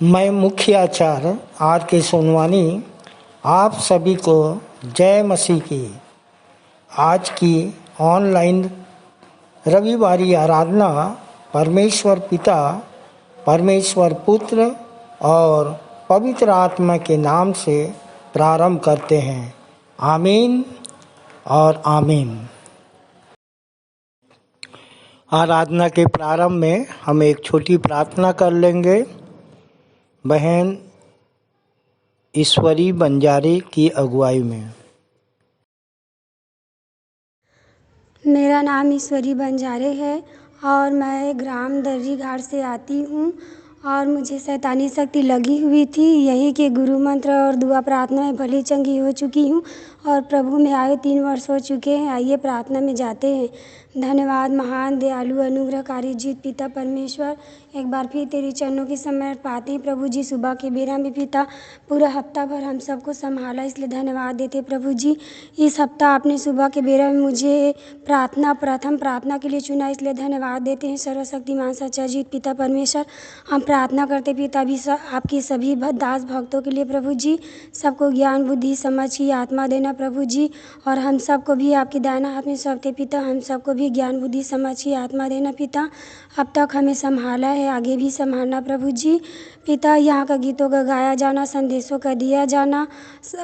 मैं मुख्य आचार्य आर के सोनवानी आप सभी को जय मसीह की आज की ऑनलाइन रविवारी आराधना परमेश्वर पिता, परमेश्वर पुत्र और पवित्र आत्मा के नाम से प्रारंभ करते हैं। आमीन और आमीन। आराधना के प्रारंभ में हम एक छोटी प्रार्थना कर लेंगे। बहन ईश्वरी बंजारे की अगुवाई में। मेरा नाम ईश्वरी बंजारे है और मैं ग्राम दर्री घाट से आती हूँ और मुझे शैतानी शक्ति लगी हुई थी। यही के गुरु मंत्र और दुआ प्रार्थना में भली चंगी हो चुकी हूँ और प्रभु में आए 3 वर्ष हो चुके हैं। आइए प्रार्थना में जाते हैं। धन्यवाद महान दयालु अनुग्रहकारी जीत पिता परमेश्वर, एक बार फिर तेरी चरणों की समर्थ पाते हैं प्रभु जी। सुबह के बेरा में पिता पूरा हफ्ता भर हम सबको संभाला, इसलिए धन्यवाद देते प्रभु जी। इस हफ्ता आपने सुबह के बेरा में मुझे प्रथम प्रार्थना के लिए चुना, इसलिए धन्यवाद देते हैं सर्वशक्तिमान सच्चा जीत पिता परमेश्वर। हम प्रार्थना करते पिता भी आपकी सभी दास भक्तों के लिए प्रभु जी, सबको ज्ञान बुद्धि समझ की आत्मा देना प्रभु जी, और हम सबको भी आपके दाहिना हाथ में सौंपते पिता, हम सबको भी ज्ञान बुद्धि समझ की आत्मा देना पिता। अब तक हमें संभाला है, आगे भी संभालना प्रभु जी। पिता यहाँ का गीतों का गाया जाना, संदेशों का दिया जाना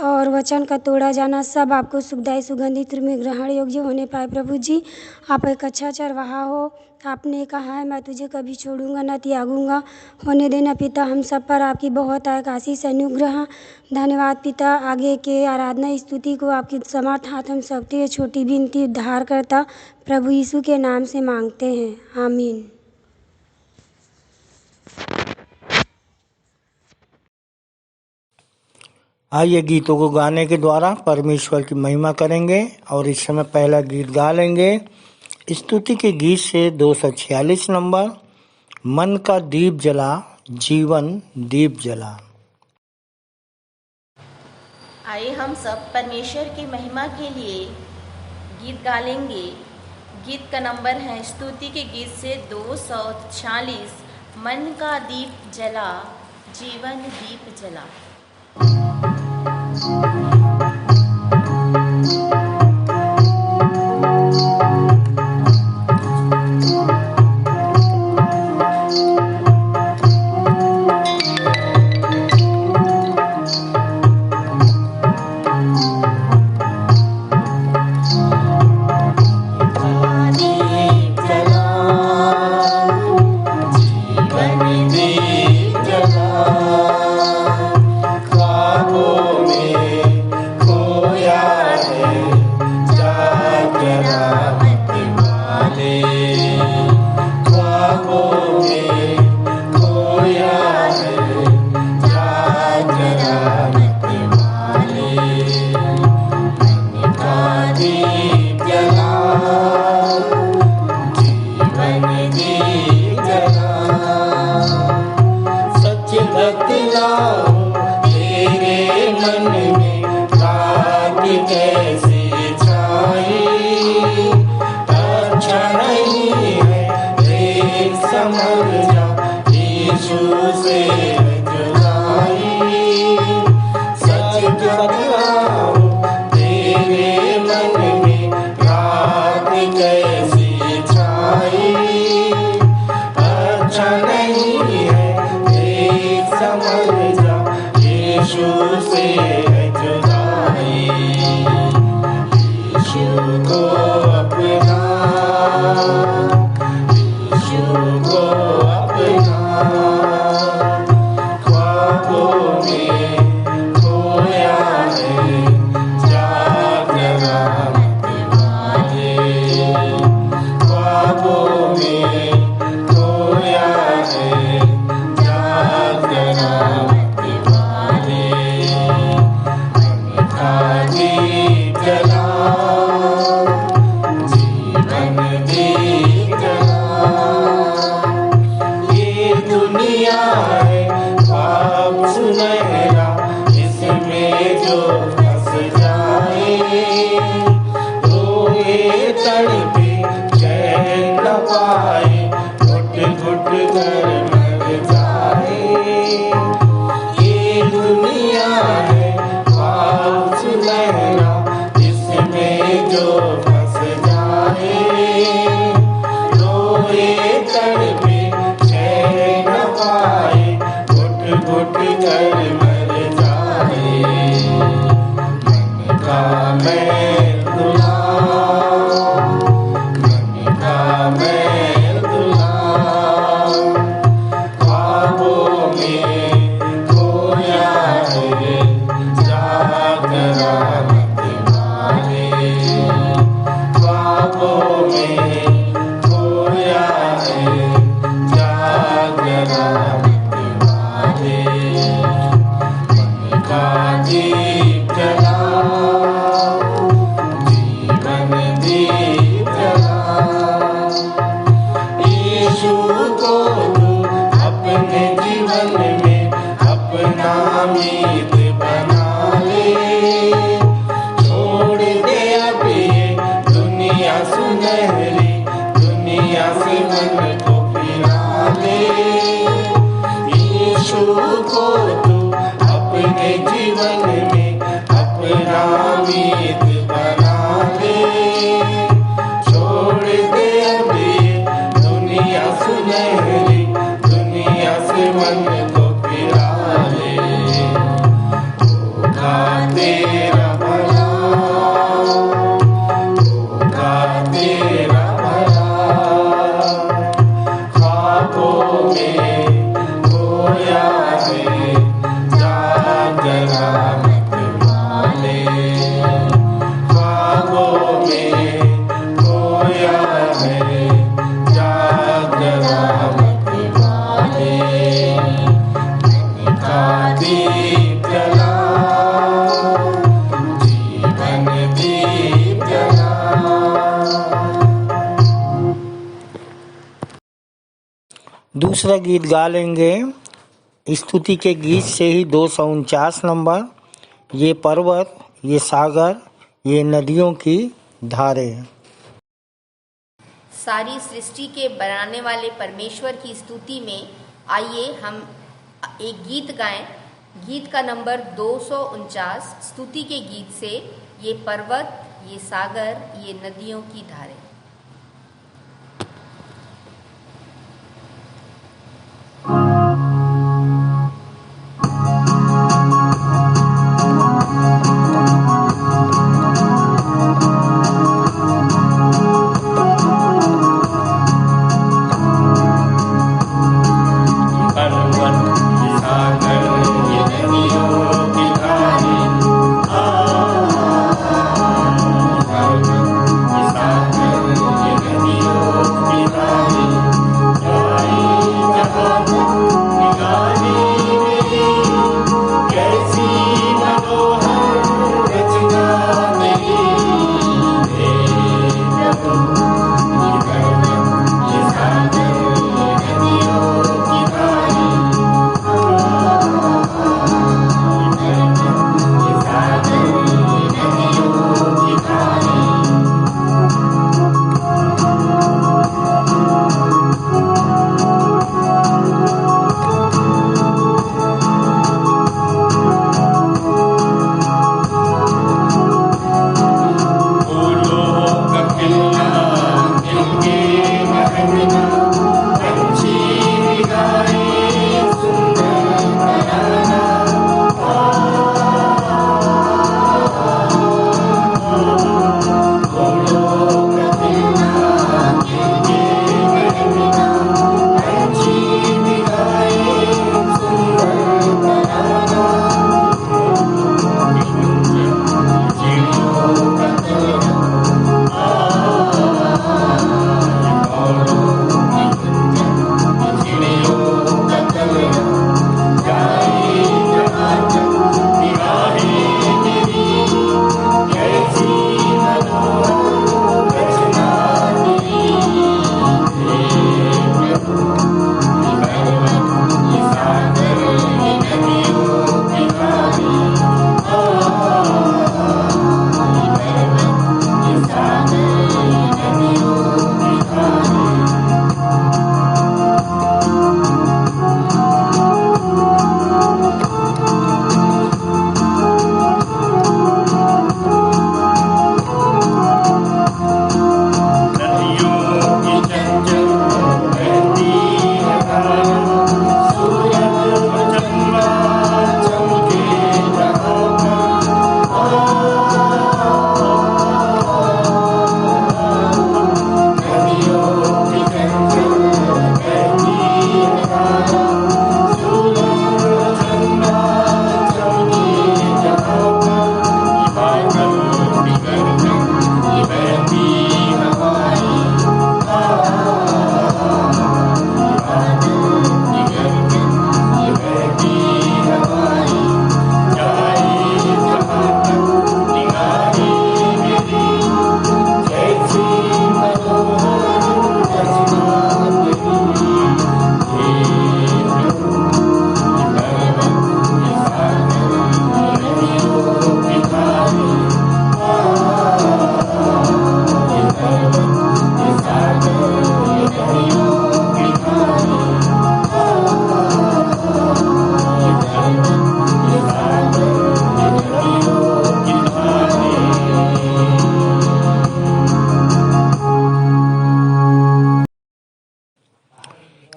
और वचन का तोड़ा जाना, सब आपको सुखदायी सुगंधित में ग्रहण योग्य होने पाए प्रभु जी। आप एक अच्छा चरवाहा हो, आपने कहा है मैं तुझे कभी छोड़ूंगा न त्यागूंगा। होने देना पिता हम सब पर आपकी बहुत आशीष अनुग्रह। धन्यवाद पिता। आगे के आराधना स्तुति को आपकी समर्थ हाथ हम सबके छोटी विनती उद्धार करता प्रभु यीशु के नाम से मांगते हैं। आमीन। आइए गीतों को गाने के द्वारा परमेश्वर की महिमा करेंगे और इस समय पहला गीत गा लेंगे स्तुति के गीत से 246 नंबर, मन का दीप जला जीवन दीप जला। आइए हम सब परमेश्वर की महिमा के लिए गीत गा लेंगे। गीत का नंबर है स्तुति के गीत से 246, मन का दीप जला जीवन दीप जला। पाए घुट घुट कर मर जाए। जीवन में अपना मीत बना ले। छोड़ दे अब ये दुनिया सुनहरी, दुनिया से मन को फिरा ले। यीशु को तू अपने जीवन में अपना मीत बना ले। छोड़ दे अब ये दुनिया सुनहरी, दुनिया से मन को फिरा ले। होगा तेरा भला, होगा तेरा भला। ख्वाबों में खोया है, जागरा मत वाले। ख्वाबों में खोया है, जागरा मत वाले। मन का दीप जला, जीवन दीप जला। दूसरा गीत गा लेंगे स्तुति के गीत से ही 249 नंबर, ये पर्वत, ये सागर, ये नदियों की धारें। सारी सृष्टि के बनाने वाले परमेश्वर की स्तुति में आइए हम एक गीत गाएं। गीत का नंबर 249, स्तुति के गीत से ये पर्वत, ये सागर, ये नदियों की धारें। सागर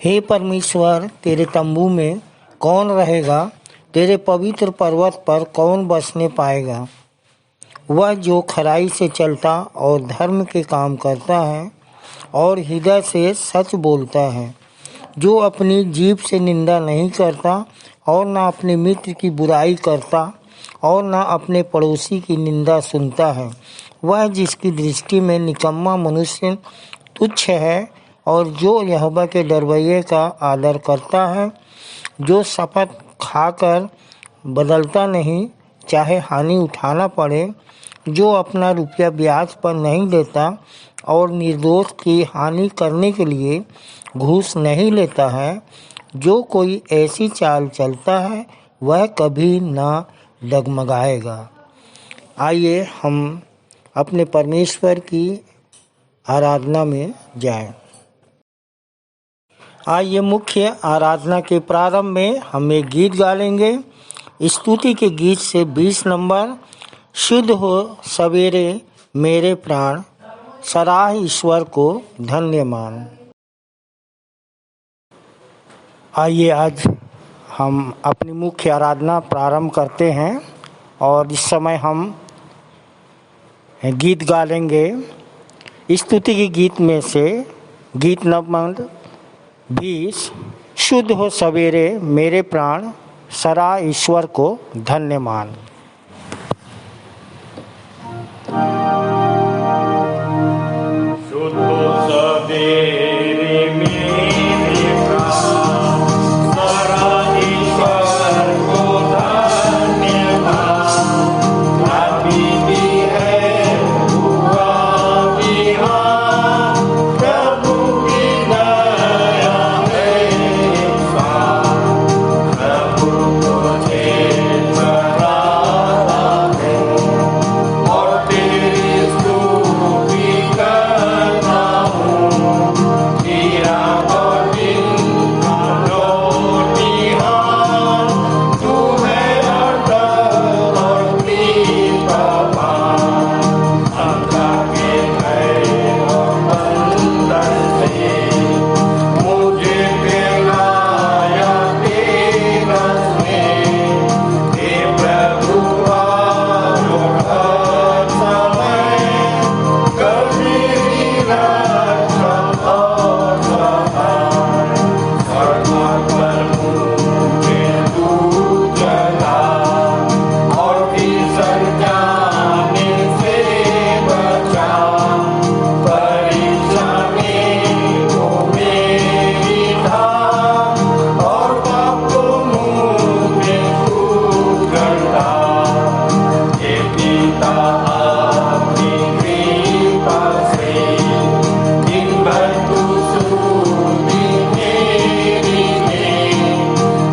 हे परमेश्वर, तेरे तंबू में कौन रहेगा? तेरे पवित्र पर्वत पर कौन बसने पाएगा? वह जो खराई से चलता और धर्म के काम करता है और हृदय से सच बोलता है, जो अपनी जीभ से निंदा नहीं करता और न अपने मित्र की बुराई करता और न अपने पड़ोसी की निंदा सुनता है। वह जिसकी दृष्टि में निकम्मा मनुष्य तुच्छ है और जो यहोवा के डरवैये का आदर करता है, जो शपथ खाकर बदलता नहीं, चाहे हानि उठाना पड़े, जो अपना रुपया ब्याज पर नहीं देता और निर्दोष की हानि करने के लिए घूस नहीं लेता है, जो कोई ऐसी चाल चलता है वह कभी न डगमगाएगा। आइए हम अपने परमेश्वर की आराधना में जाएं। आइए मुख्य आराधना के प्रारंभ में हम एक गीत गा लेंगे। स्तुति के गीत से 20 नंबर, शुद्ध हो सवेरे मेरे प्राण, सराह ईश्वर को धन्य मान। आइए आज हम अपनी मुख्य आराधना प्रारंभ करते हैं और इस समय हम गीत गा लेंगे। स्तुति के गीत में से गीत नंबर 20, शुद्ध हो सवेरे मेरे प्राण, सराह ईश्वर को धन्य मान। शुद्ध हो सवेरे मेरे प्राण, सराह ईश्वर को धन्यवाद। अभी भी है हुआ बिहान, प्रभु की दया है पार। प्रभु तुझे सराहता है और तेरी स्तुति करता हूँ। तेरा दिन का नौनिहाल, तू है अटल और कृपावान। अंधकार के भय और बंधन से मुझे दिलाया तेरा स्नेह। हे प्रभु आओ हर समय, कर मेरी रक्षा और सहाय। सड़कों पर मुझे तू चला और फिसल जाने से बचा। परीक्षा में हो मेरी धाम और पाप को मुझे छूट गया। हे पिता आपकी कृपा से दिन भर तू सुनी मेरी है।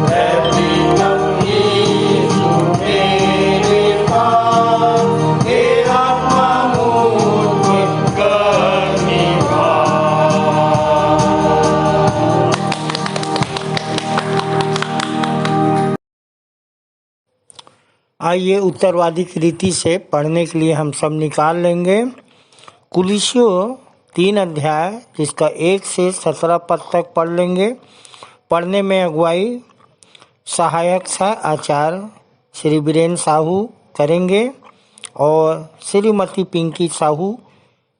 रहती तब यीशु मेरे पास, हे आत्मा मुझ में कर निवास। आइए उत्तरवादी की रीति से पढ़ने के लिए हम सब निकाल लेंगे। कुलिस्सियों 3 अध्याय जिसका 1 से 17 पद तक पढ़ लेंगे। पढ़ने में अगुवाई सहायक सह आचार्य श्री वीरेंद्र साहू करेंगे और श्रीमती पिंकी साहू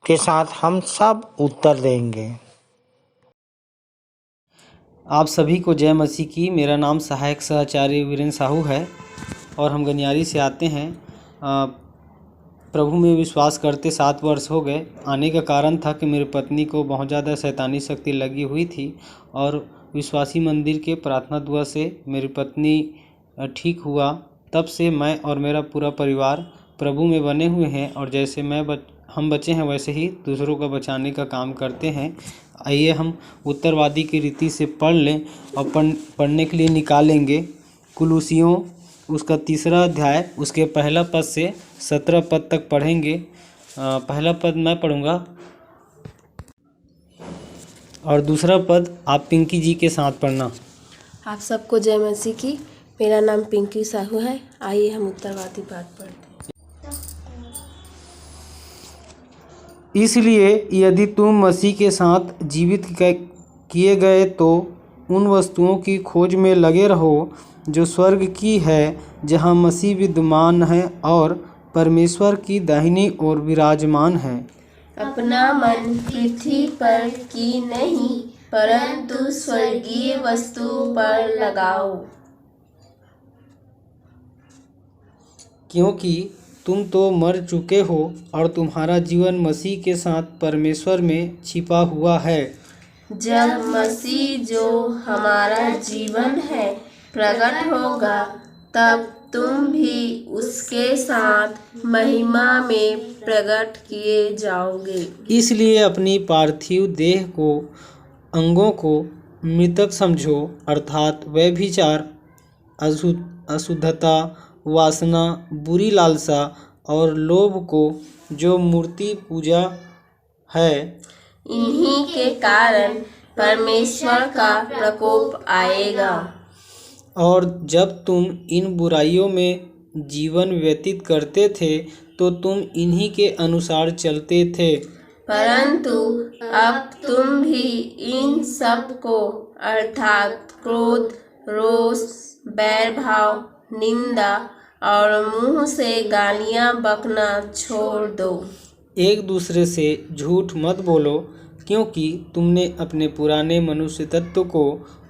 के साथ हम सब उत्तर देंगे। आप सभी को जय मसीह की। मेरा नाम सहायक सहआचार्य वीरेंद्र साहू है और हम गनियारी से आते हैं। प्रभु में विश्वास करते 7 वर्ष हो गए। आने का कारण था कि मेरी पत्नी को बहुत ज़्यादा शैतानी शक्ति लगी हुई थी और विश्वासी मंदिर के प्रार्थना दुआ से मेरी पत्नी ठीक हुआ। तब से मैं और मेरा पूरा परिवार प्रभु में बने हुए हैं और जैसे हम बचे हैं वैसे ही दूसरों को बचाने का काम करते हैं। आइए हम उत्तरवादी की रीति से पढ़ लें और पढ़ने के लिए निकालेंगे। कुलुसियों उसका 3 अध्याय उसके पहला पद से 17 पद तक पढ़ेंगे। पहला पद मैं पढ़ूंगा और दूसरा पद आप पिंकी जी के साथ पढ़ना। आप सबको जय मसीह की। मेरा नाम पिंकी साहू है। आइए हम उत्तरवादी बात पढ़ते हैं। इसलिए यदि तुम मसीह के साथ जीवित किए गए तो उन वस्तुओं की खोज में लगे रहो जो स्वर्ग की है, जहाँ मसीह विद्यमान है और परमेश्वर की दाहिनी ओर विराजमान है। अपना मन पृथ्वी पर की नहीं, परंतु स्वर्गीय वस्तुओं पर लगाओ, क्योंकि तुम तो मर चुके हो और तुम्हारा जीवन मसीह के साथ परमेश्वर में छिपा हुआ है। जब मसीह जो हमारा जीवन है प्रकट होगा, तब तुम भी उसके साथ महिमा में प्रकट किए जाओगे। इसलिए अपनी पार्थिव देह को, अंगों को मृतक समझो, अर्थात व्यभिचार, अशुद्धता, वासना, बुरी लालसा और लोभ को, जो मूर्ति पूजा है। इन्हीं के कारण परमेश्वर का प्रकोप आएगा। और जब तुम इन बुराइयों में जीवन व्यतीत करते थे तो तुम इन्हीं के अनुसार चलते थे। परंतु अब तुम भी इन सब को, अर्थात क्रोध, रोष, बैर भाव, निंदा और मुंह से गालियां बकना छोड़ दो। एक दूसरे से झूठ मत बोलो, क्योंकि तुमने अपने पुराने मनुष्य तत्व को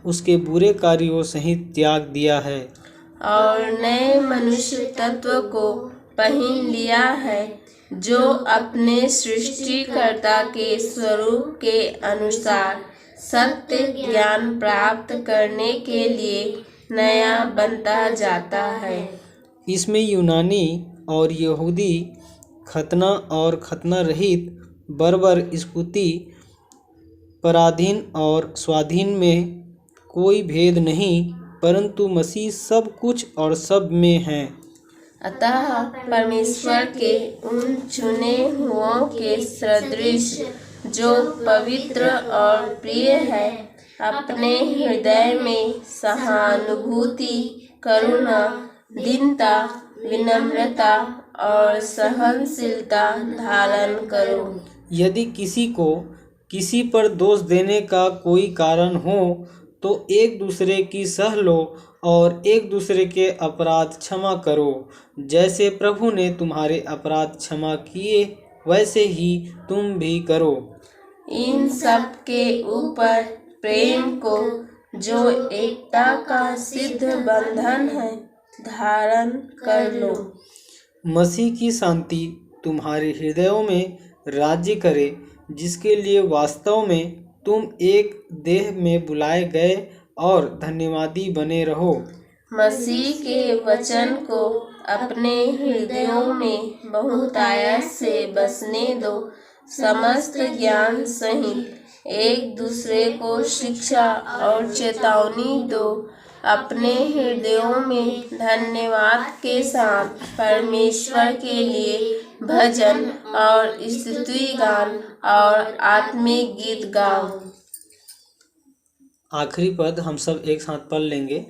उसके बुरे कार्यों सहित त्याग दिया है और नए मनुष्य तत्व को पहन लिया है, जो अपने सृष्टिकर्ता के स्वरूप के अनुसार सत्य ज्ञान प्राप्त करने के लिए नया बनता जाता है। इसमें यूनानी और यहूदी, खतना और खतना रहित, बर्बर, स्फूर्ति, पराधीन और स्वाधीन में कोई भेद नहीं, परंतु मसीह सब कुछ और सब में है। अतः परमेश्वर के उन चुने हुओं के सदृश, जो पवित्र और प्रिय है, अपने हृदय में सहानुभूति, करुणा, दीनता, विनम्रता और सहनशीलता धारण करो। यदि किसी को किसी पर दोष देने का कोई कारण हो तो एक दूसरे की सह लो और एक दूसरे के अपराध क्षमा करो। जैसे प्रभु ने तुम्हारे अपराध क्षमा किए, वैसे ही तुम भी करो। इन सब के ऊपर प्रेम को, जो एकता का सिद्ध बंधन है, धारण कर लो। मसीह की शांति तुम्हारे हृदयों में राज्य करे, जिसके लिए वास्तव में तुम एक देह में बुलाए गए और धन्यवादी बने रहो। मसीह के वचन को अपने हृदयों में बहुतायत से बसने दो। समस्त ज्ञान सहित एक दूसरे को शिक्षा और चेतावनी दो। अपने हृदयों में धन्यवाद के साथ परमेश्वर के लिए भजन और स्तुति गान और आत्मिक गीत गाओ। आखिरी पद हम सब एक साथ पढ़ लेंगे।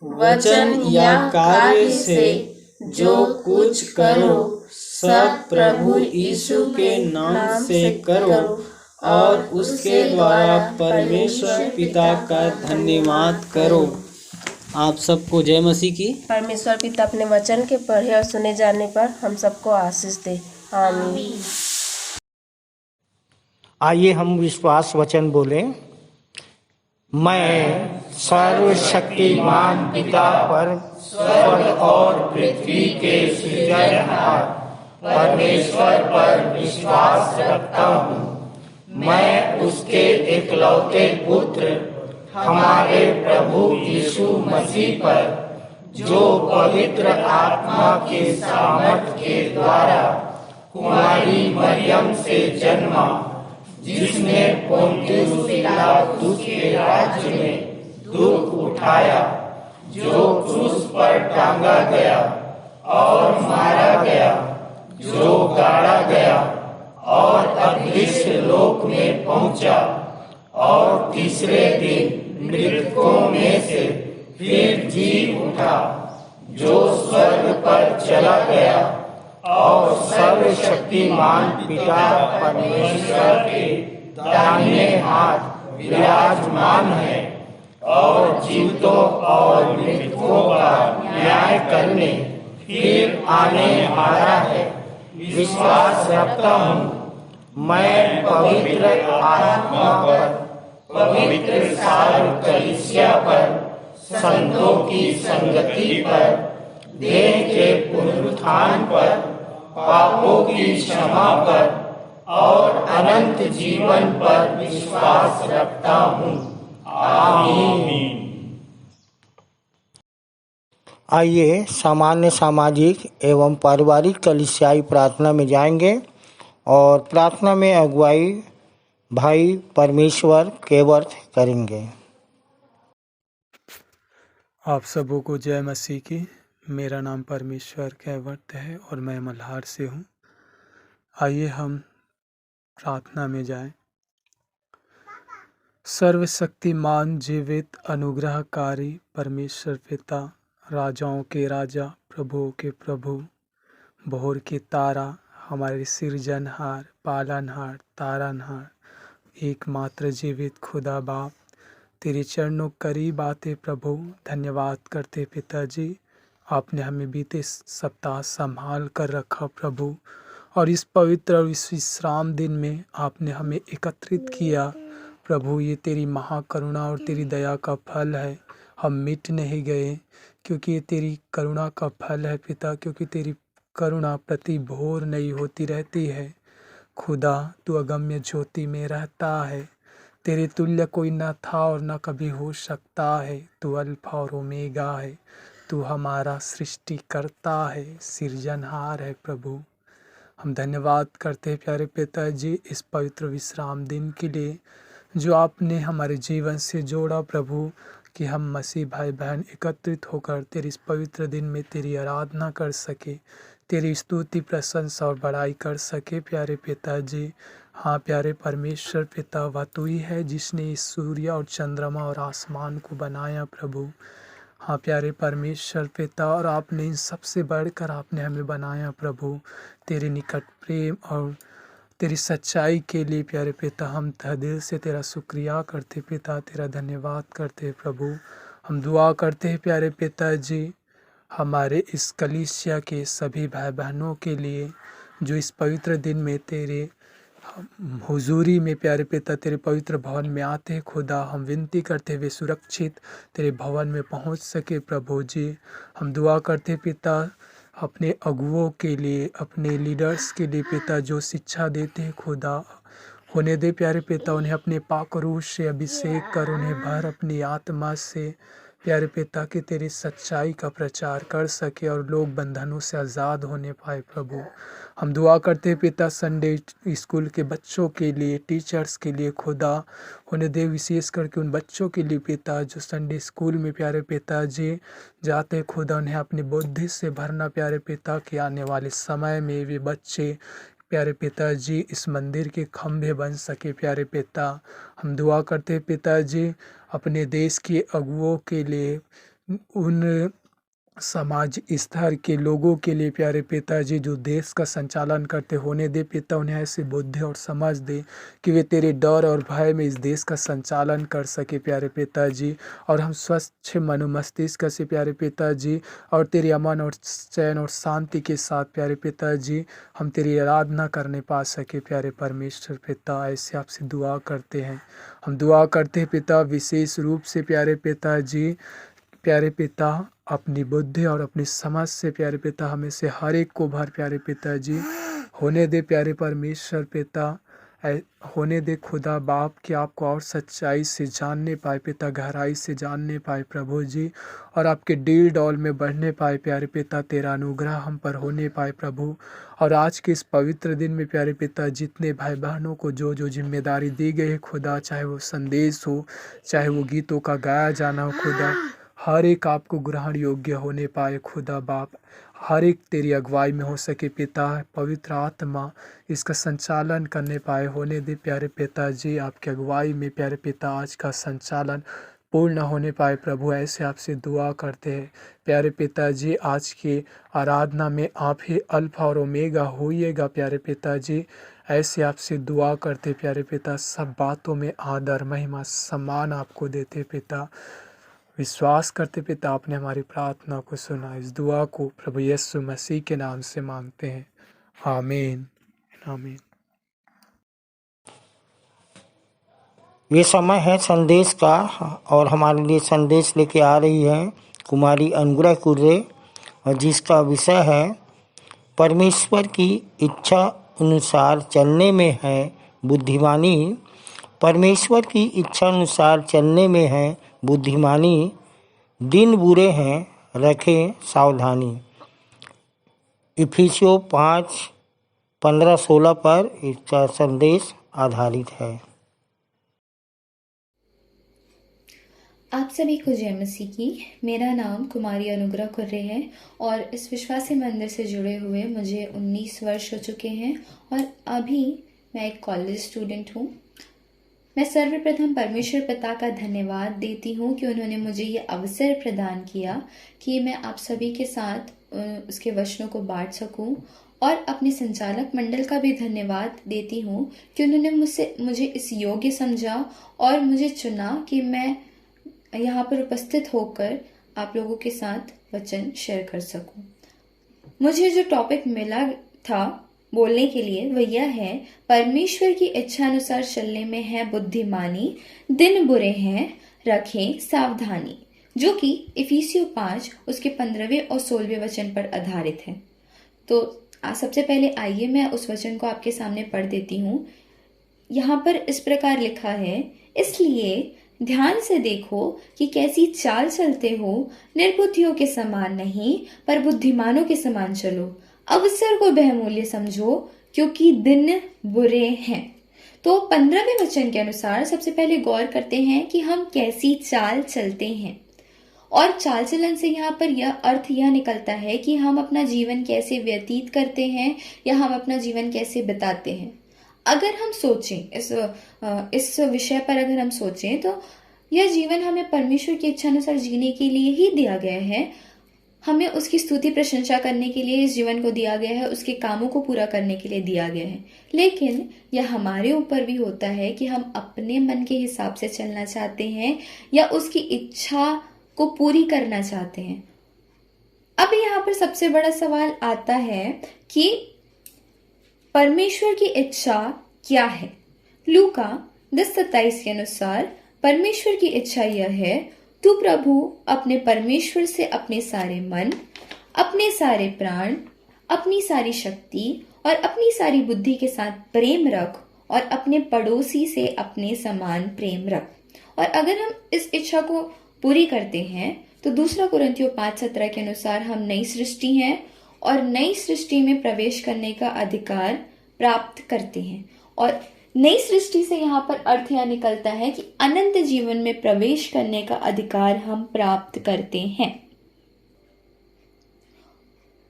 वचन या कार्य से जो कुछ करो, सब प्रभु यीशु के नाम से करो और उसके द्वारा परमेश्वर पिता का धन्यवाद करो। आप सबको जय मसीह की। परमेश्वर पिता अपने वचन के पढ़े और सुने जाने पर हम सबको आशीष दे। आमीन। आइए हम विश्वास वचन बोलें। मैं सर्वशक्तिमान पिता पर, स्वर्ग और पृथ्वी के सृजनहार परमेश्वर पर विश्वास रखता हूँ। मैं उसके इकलौते पुत्र हमारे प्रभु यीशु मसीह पर, जो पवित्र आत्मा के सामर्थ के द्वारा कुमारी मरियम से जन्मा, जिसने पोंतियुस पिलातुस के राज्य में दुख उठाया, जो क्रूस पर टांगा गया और मारा गया, जो गाड़ा गया और अदृश्य लोक में पहुंचा, और तीसरे दिन मृतकों में से फिर जी उठा, जो स्वर्ग पर चला गया और सर्वशक्तिमान पिता परमेश्वर के दाहिने हाथ विराजमान है। और जीवितों और मृतकों का न्याय करने फिर आने वाला है। विश्वास रखता हूँ मैं पवित्र आत्मा पर, पवित्र सारी कलीसिया पर, संतों की संगति पर, देह के पुनरुत्थान पर, पापों की क्षमा पर और अनंत जीवन पर विश्वास रखता हूँ। आमीन। आइए सामान्य सामाजिक एवं पारिवारिक कलीसियाई प्रार्थना में जाएंगे और प्रार्थना में अगुवाई भाई परमेश्वर केवर्थ करेंगे। आप सबों को जय मसीह की। मेरा नाम परमेश्वर केवर्थ है और मैं मल्हार से हूँ। आइए हम प्रार्थना में जाएं। सर्वशक्तिमान जीवित अनुग्रहकारी परमेश्वर पिता, राजाओं के राजा, प्रभुओं के प्रभु, भोर के तारा, हमारे सृजनहार, पालनहार, तारनहार, एकमात्र जीवित खुदा बाप, तेरे चरणों करीब आते प्रभु धन्यवाद करते पिताजी। आपने हमें बीते सप्ताह संभाल कर रखा प्रभु, और इस पवित्र और इस विश्राम दिन में आपने हमें एकत्रित किया प्रभु। ये तेरी महाकरुणा और तेरी दया का फल है। हम मिट नहीं गए क्योंकि ये तेरी करुणा का फल है पिता, क्योंकि तेरी करुणा प्रति भोर नई होती रहती है। खुदा तू अगम्य ज्योति में रहता है, तेरे तुल्य कोई न था और न कभी हो सकता है। तू अल्फा और ओमेगा है, तू हमारा सृष्टिकर्ता है, सृजनहार है प्रभु। हम धन्यवाद करते हैं प्यारे पिताजी इस पवित्र विश्राम दिन के लिए जो आपने हमारे जीवन से जोड़ा प्रभु, कि हम मसीह भाई बहन एकत्रित होकर तेरे इस पवित्र दिन में तेरी आराधना कर सके, तेरी स्तुति प्रशंसा और बड़ाई कर सके प्यारे पिताजी। हाँ प्यारे परमेश्वर पिता, वह तू ही है जिसने इस सूर्य और चंद्रमा और आसमान को बनाया प्रभु। हाँ प्यारे परमेश्वर पिता, और आपने इन सबसे बढ़कर आपने हमें बनाया प्रभु तेरे निकट प्रेम और तेरी सच्चाई के लिए प्यारे पिता। हम तहे दिल से तेरा शुक्रिया करते पिता, तेरा धन्यवाद करते प्रभु। हम दुआ करते हैं प्यारे पिताजी हमारे इस कलीसिया के सभी भाई बहनों के लिए जो इस पवित्र दिन में तेरे हुजूरी में प्यारे पिता तेरे पवित्र भवन में आते हैं खुदा। हम विनती करते हुए सुरक्षित तेरे भवन में पहुंच सके प्रभु जी। हम दुआ करते पिता अपने अगुओं के लिए, अपने लीडर्स के लिए पिता, जो शिक्षा देते हैं खुदा, होने दे प्यारे पिता उन्हें अपने पाक रूह से अभिषेक कर, उन्हें भर अपनी आत्मा से प्यारे पिता कि तेरी सच्चाई का प्रचार कर सके और लोग बंधनों से आज़ाद होने पाए प्रभु। हम दुआ करते हैं पिता संडे स्कूल के बच्चों के लिए, टीचर्स के लिए खुदा, उन्हें दे विशेष करके उन बच्चों के लिए पिता जो संडे स्कूल में प्यारे पिताजी जाते खुदा, उन्हें अपनी बुद्धि से भरना प्यारे पिता कि आने वाले समय में वे बच्चे प्यारे पिताजी इस मंदिर के खंभे बन सके प्यारे पिता। हम दुआ करते पिताजी अपने देश के अगुओं के लिए, उन समाज स्तर के लोगों के लिए प्यारे पिताजी जो देश का संचालन करते होने दे पिता, उन्हें ऐसी बुद्धि और समझ दे कि वे तेरे डर और भय में इस देश का संचालन कर सके प्यारे पिताजी। और हम स्वच्छ मनो मस्तिष्क से प्यारे पिताजी और तेरे अमन और चैन और शांति के साथ प्यारे पिताजी हम तेरी आराधना करने पा सके प्यारे परमेश्वर पिता। ऐसे आपसे दुआ करते हैं। हम दुआ करते हैं पिता विशेष रूप से प्यारे पिताजी, प्यारे पिता अपनी बुद्धि और अपनी समझ से प्यारे पिता हमें से हर एक को भर प्यारे पिताजी, होने दे प्यारे परमेश्वर पिता, होने दे खुदा बाप कि आपको और सच्चाई से जानने पाए पिता, गहराई से जानने पाए प्रभु जी, और आपके डील डॉल में बढ़ने पाए प्यारे पिता, तेरा अनुग्रह हम पर होने पाए प्रभु। और आज के इस पवित्र दिन में प्यारे पिता जितने भाई बहनों को जो जो जिम्मेदारी दी गई है खुदा, चाहे वो संदेश हो, चाहे वो गीतों का गाया जाना हो खुदा, हर एक आपको ग्रहण योग्य होने पाए खुदा बाप, हर एक तेरी अगुवाई में हो सके पिता, पवित्र आत्मा इसका संचालन करने पाए होने दे प्यारे पिताजी। आपकी अगुवाई में प्यारे पिता आज का संचालन पूर्ण होने पाए प्रभु, ऐसे आपसे दुआ करते हैं प्यारे पिताजी। आज की आराधना में आप ही अल्फा और ओमेगा होइएगा प्यारे पिताजी। ऐसे आपसे दुआ करते प्यारे पिता, सब बातों में आदर महिमा सम्मान आपको देते पिता। विश्वास करते पिता आपने हमारी प्रार्थना को सुना। इस दुआ को प्रभु यीशु मसीह के नाम से मांगते हैं, आमीन आमीन। ये समय है संदेश का और हमारे लिए संदेश लेके आ रही है कुमारी अनुग्रह कुर्रे, और जिसका विषय है परमेश्वर की इच्छा अनुसार चलने में है बुद्धिमानी। परमेश्वर की इच्छा अनुसार चलने में है बुद्धिमानी, दिन बुरे हैं रखें सावधानी। इफिसियों 5:15-16 पर इसका संदेश आधारित है। आप सभी को जय मसीह की। मेरा नाम कुमारी अनुग्रह कुर्रे है और इस विश्वासी मंदिर से जुड़े हुए मुझे 19 वर्ष हो चुके हैं और अभी मैं एक कॉलेज स्टूडेंट हूँ। मैं सर्वप्रथम परमेश्वर पिता का धन्यवाद देती हूँ कि उन्होंने मुझे ये अवसर प्रदान किया कि मैं आप सभी के साथ उसके वचनों को बांट सकूँ, और अपने संचालक मंडल का भी धन्यवाद देती हूँ कि उन्होंने मुझे इस योग्य समझा और मुझे चुना कि मैं यहाँ पर उपस्थित होकर आप लोगों के साथ वचन शेयर कर सकूं। मुझे जो टॉपिक मिला था बोलने के लिए वह यह है, परमेश्वर की इच्छा अनुसार चलने में है बुद्धिमानी, दिन बुरे हैं रखें सावधानी, जो कि इफिसियों 5 उसके 15वें और 16वें वचन पर आधारित है। तो सबसे पहले आइए मैं उस वचन को आपके सामने पढ़ देती हूँ। यहाँ पर इस प्रकार लिखा है, इसलिए ध्यान से देखो कि कैसी चाल चलते हो, निर्बुद्धियों के समान नहीं पर बुद्धिमानों के समान चलो, अवसर को बहुमूल्य समझो क्योंकि दिन बुरे हैं। तो 15वें वचन के अनुसार सबसे पहले गौर करते हैं कि हम कैसी चाल चलते हैं, और चाल चलन से यहाँ पर यह अर्थ यह निकलता है कि हम अपना जीवन कैसे व्यतीत करते हैं या हम अपना जीवन कैसे बिताते हैं। अगर हम सोचें इस विषय पर, अगर हम सोचें तो यह जीवन हमें परमेश्वर की इच्छा अनुसार जीने के लिए ही दिया गया है। हमें उसकी स्तुति प्रशंसा करने के लिए इस जीवन को दिया गया है, उसके कामों को पूरा करने के लिए दिया गया है। लेकिन यह हमारे ऊपर भी होता है कि हम अपने मन के हिसाब से चलना चाहते हैं या उसकी इच्छा को पूरी करना चाहते हैं। अब यहाँ पर सबसे बड़ा सवाल आता है कि परमेश्वर की इच्छा क्या है। लूका 10:27 के अनुसार परमेश्वर की इच्छा यह है, तू प्रभु अपने परमेश्वर से अपने सारे मन, अपने सारे प्राण, अपनी सारी शक्ति और अपनी सारी बुद्धि के साथ प्रेम रख और अपने पड़ोसी से अपने समान प्रेम रख। और अगर हम इस इच्छा को पूरी करते हैं तो 2 कुरिन्थियों 5:17 के अनुसार हम नई सृष्टि हैं और नई सृष्टि में प्रवेश करने का अधिकार प्राप्त करते हैं। और नई सृष्टि से यहाँ पर अर्थ यह निकलता है कि अनंत जीवन में प्रवेश करने का अधिकार हम प्राप्त करते हैं।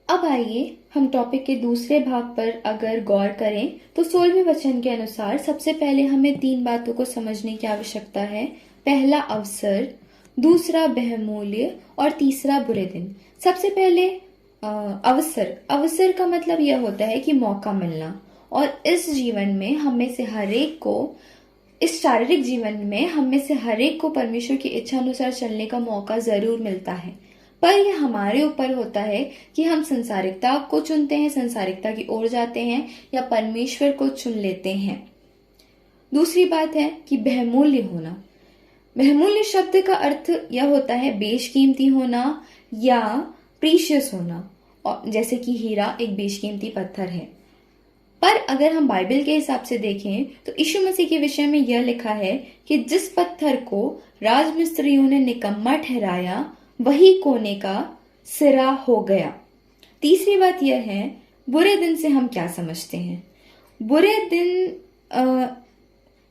अब आइए हम टॉपिक के दूसरे भाग पर अगर गौर करें तो 16वें वचन के अनुसार सबसे पहले हमें 3 बातों को समझने की आवश्यकता है। पहला अवसर, दूसरा बहुमूल्य और तीसरा बुरे दिन। सबसे पहले अवसर का मतलब यह होता है कि मौका मिलना, और इस जीवन में हमें से हर एक को, इस शारीरिक जीवन में हमें से हर एक को परमेश्वर की इच्छा अनुसार चलने का मौका जरूर मिलता है, पर यह हमारे ऊपर होता है कि हम संसारिकता को चुनते हैं, संसारिकता की ओर जाते हैं या परमेश्वर को चुन लेते हैं। दूसरी बात है कि बहुमूल्य होना। बहुमूल्य शब्द का अर्थ यह होता है बेशकीमती होना या प्रीशियस होना, और जैसे कि हीरा एक बेशकीमती पत्थर है। पर अगर हम बाइबल के हिसाब से देखें तो यीशु मसीह के विषय में यह लिखा है कि जिस पत्थर को राजमिस्त्रियों ने निकम्मा ठहराया वही कोने का सिरा हो गया। तीसरी बात यह है, बुरे दिन से हम क्या समझते हैं। बुरे दिन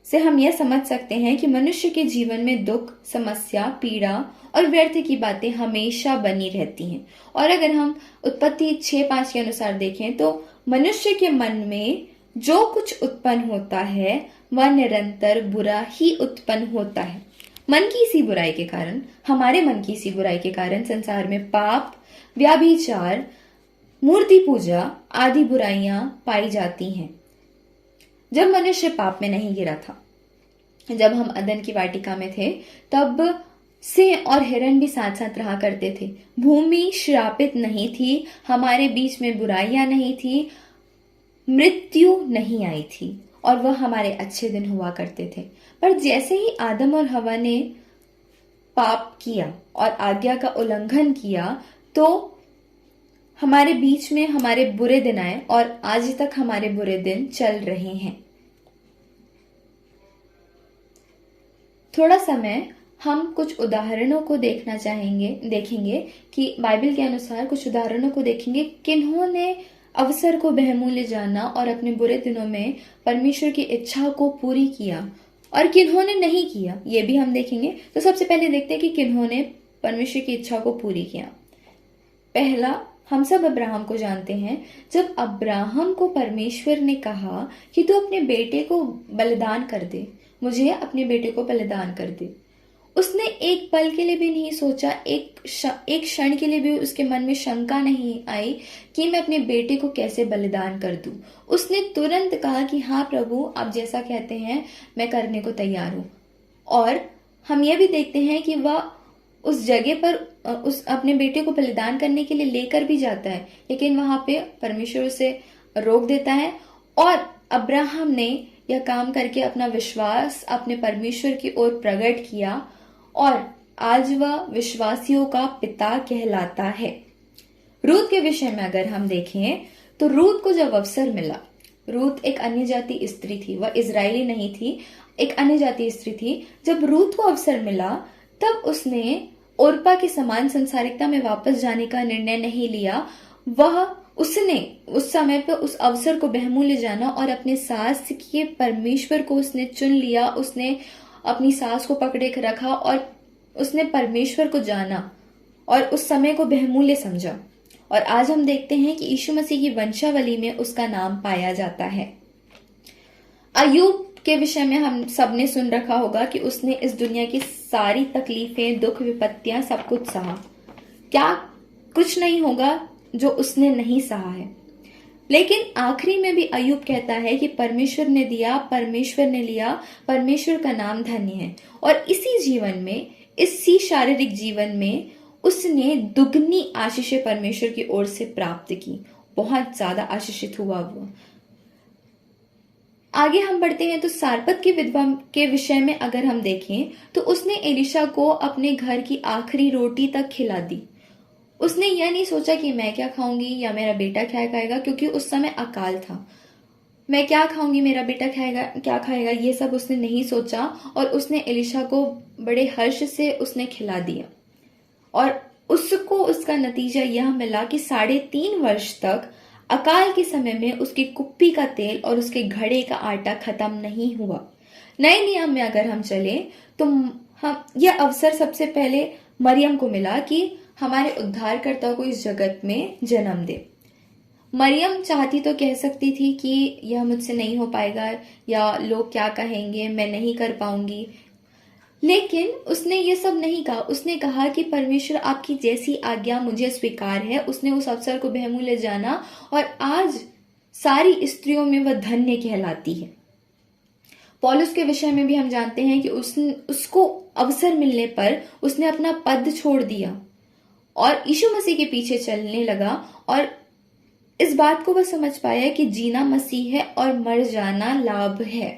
से हम यह समझ सकते हैं कि मनुष्य के जीवन में दुख, समस्या, पीड़ा और व्यर्थ की बातें हमेशा बनी रहती हैं। और अगर हम उत्पत्ति 6:5 के अनुसार देखें तो मनुष्य के मन में जो कुछ उत्पन्न होता है वह निरंतर बुरा ही उत्पन्न होता है। मन की इसी बुराई के कारण, हमारे मन की इसी बुराई के कारण संसार में पाप, व्याभिचार, मूर्ति पूजा आदि बुराइयां पाई जाती हैं। जब मनुष्य पाप में नहीं गिरा था, जब हम अदन की वाटिका में थे, तब सिंह और हिरण भी साथ साथ रहा करते थे। भूमि श्रापित नहीं थी, हमारे बीच में बुराइयां नहीं थी, मृत्यु नहीं आई थी, और वह हमारे अच्छे दिन हुआ करते थे। पर जैसे ही आदम और हवा ने पाप किया और आज्ञा का उल्लंघन किया, तो हमारे बीच में हमारे बुरे दिन आए, और आज तक हमारे बुरे दिन चल रहे हैं। थोड़ा समय हम कुछ उदाहरणों को देखेंगे कि बाइबल के अनुसार कुछ उदाहरणों को देखेंगे किन्होंने अवसर को बहुमूल्य जाना और अपने बुरे दिनों में परमेश्वर की इच्छा को पूरी किया, और किन्होंने नहीं किया, ये भी हम देखेंगे। तो सबसे पहले देखते हैं कि किन्होंने परमेश्वर की इच्छा को पूरी किया। पहला, हम सब अब्राहम को जानते हैं। जब अब्राहम को परमेश्वर ने कहा कि तू अपने बेटे को बलिदान कर दे, मुझे अपने बेटे को बलिदान कर दे, उसने एक पल के लिए भी नहीं सोचा, एक क्षण के लिए भी उसके मन में शंका नहीं आई कि मैं अपने बेटे को कैसे बलिदान कर दूं। उसने तुरंत कहा कि हाँ प्रभु, आप जैसा कहते हैं मैं करने को तैयार हूं। और हम यह भी देखते हैं कि वह उस जगह पर उस अपने बेटे को बलिदान करने के लिए लेकर भी जाता है, लेकिन वहां पे परमेश्वर उसे रोक देता है, और अब्राहम ने यह काम करके अपना विश्वास अपने परमेश्वर की ओर प्रकट किया, और आज वह विश्वासियों का पिता कहलाता है। रूत के विषय में अगर हम देखें तो रूत को जब अवसर मिला, रूत एक अन्य जाति स्त्री थी, वह इजरायली नहीं थी, एक अन्य जाति स्त्री थी। जब रूत को अवसर मिला तब उसने ओर्पा के समान संसारिकता में वापस जाने का निर्णय नहीं लिया। उसने उस समय पर उस अवसर को बहुमूल्य जाना और अपने सास के परमेश्वर को उसने चुन लिया। उसने अपनी सास को पकड़े रखा और उसने परमेश्वर को जाना और उस समय को बहुमूल्य समझा। और आज हम देखते हैं कि यीशु मसीह की वंशावली में उसका नाम पाया जाता है। अय्यूब के विषय में हम सबने सुन रखा होगा कि उसने इस दुनिया की सारी तकलीफें, दुख, विपत्तियां सब कुछ सहा। क्या कुछ नहीं होगा जो उसने नहीं सहा है। लेकिन आखिरी में भी अय्यूब कहता है कि परमेश्वर ने दिया, परमेश्वर ने लिया, परमेश्वर का नाम धन्य है। और इसी जीवन में, इसी शारीरिक जीवन में उसने दुगनी आशीषें परमेश्वर की ओर से प्राप्त की। बहुत ज्यादा आशीषित हुआ वो। आगे हम बढ़ते हैं तो सारपत की विधवा के विषय में अगर हम देखें तो उसने एलिशा को अपने घर की आखिरी रोटी तक खिला दी। उसने यह नहीं सोचा कि मैं क्या खाऊंगी या मेरा बेटा क्या खाएगा, क्योंकि उस समय अकाल था। मैं क्या खाऊंगी, मेरा बेटा खाएगा क्या खाएगा, ये सब उसने नहीं सोचा, और उसने एलिशा को बड़े हर्ष से उसने खिला दिया। और उसको उसका नतीजा यह मिला कि 3.5 वर्ष तक अकाल के समय में उसकी कुप्पी का तेल और उसके घड़े का आटा खत्म नहीं हुआ। नए नियम में अगर हम चले तो हम यह अवसर सबसे पहले मरियम को मिला कि हमारे उद्धारकर्ता को इस जगत में जन्म दे। मरियम चाहती तो कह सकती थी कि यह मुझसे नहीं हो पाएगा, या लोग क्या कहेंगे, मैं नहीं कर पाऊंगी, लेकिन उसने ये सब नहीं कहा। उसने कहा कि परमेश्वर आपकी जैसी आज्ञा मुझे स्वीकार है। उसने उस अवसर को बहुमूल्य जाना और आज सारी स्त्रियों में वह धन्य कहलाती है। पौलुस के विषय में भी हम जानते हैं कि उसको अवसर मिलने पर उसने अपना पद छोड़ दिया और यीशु मसीह के पीछे चलने लगा, और इस बात को वह समझ पाया कि जीना मसीह है और मर जाना लाभ है।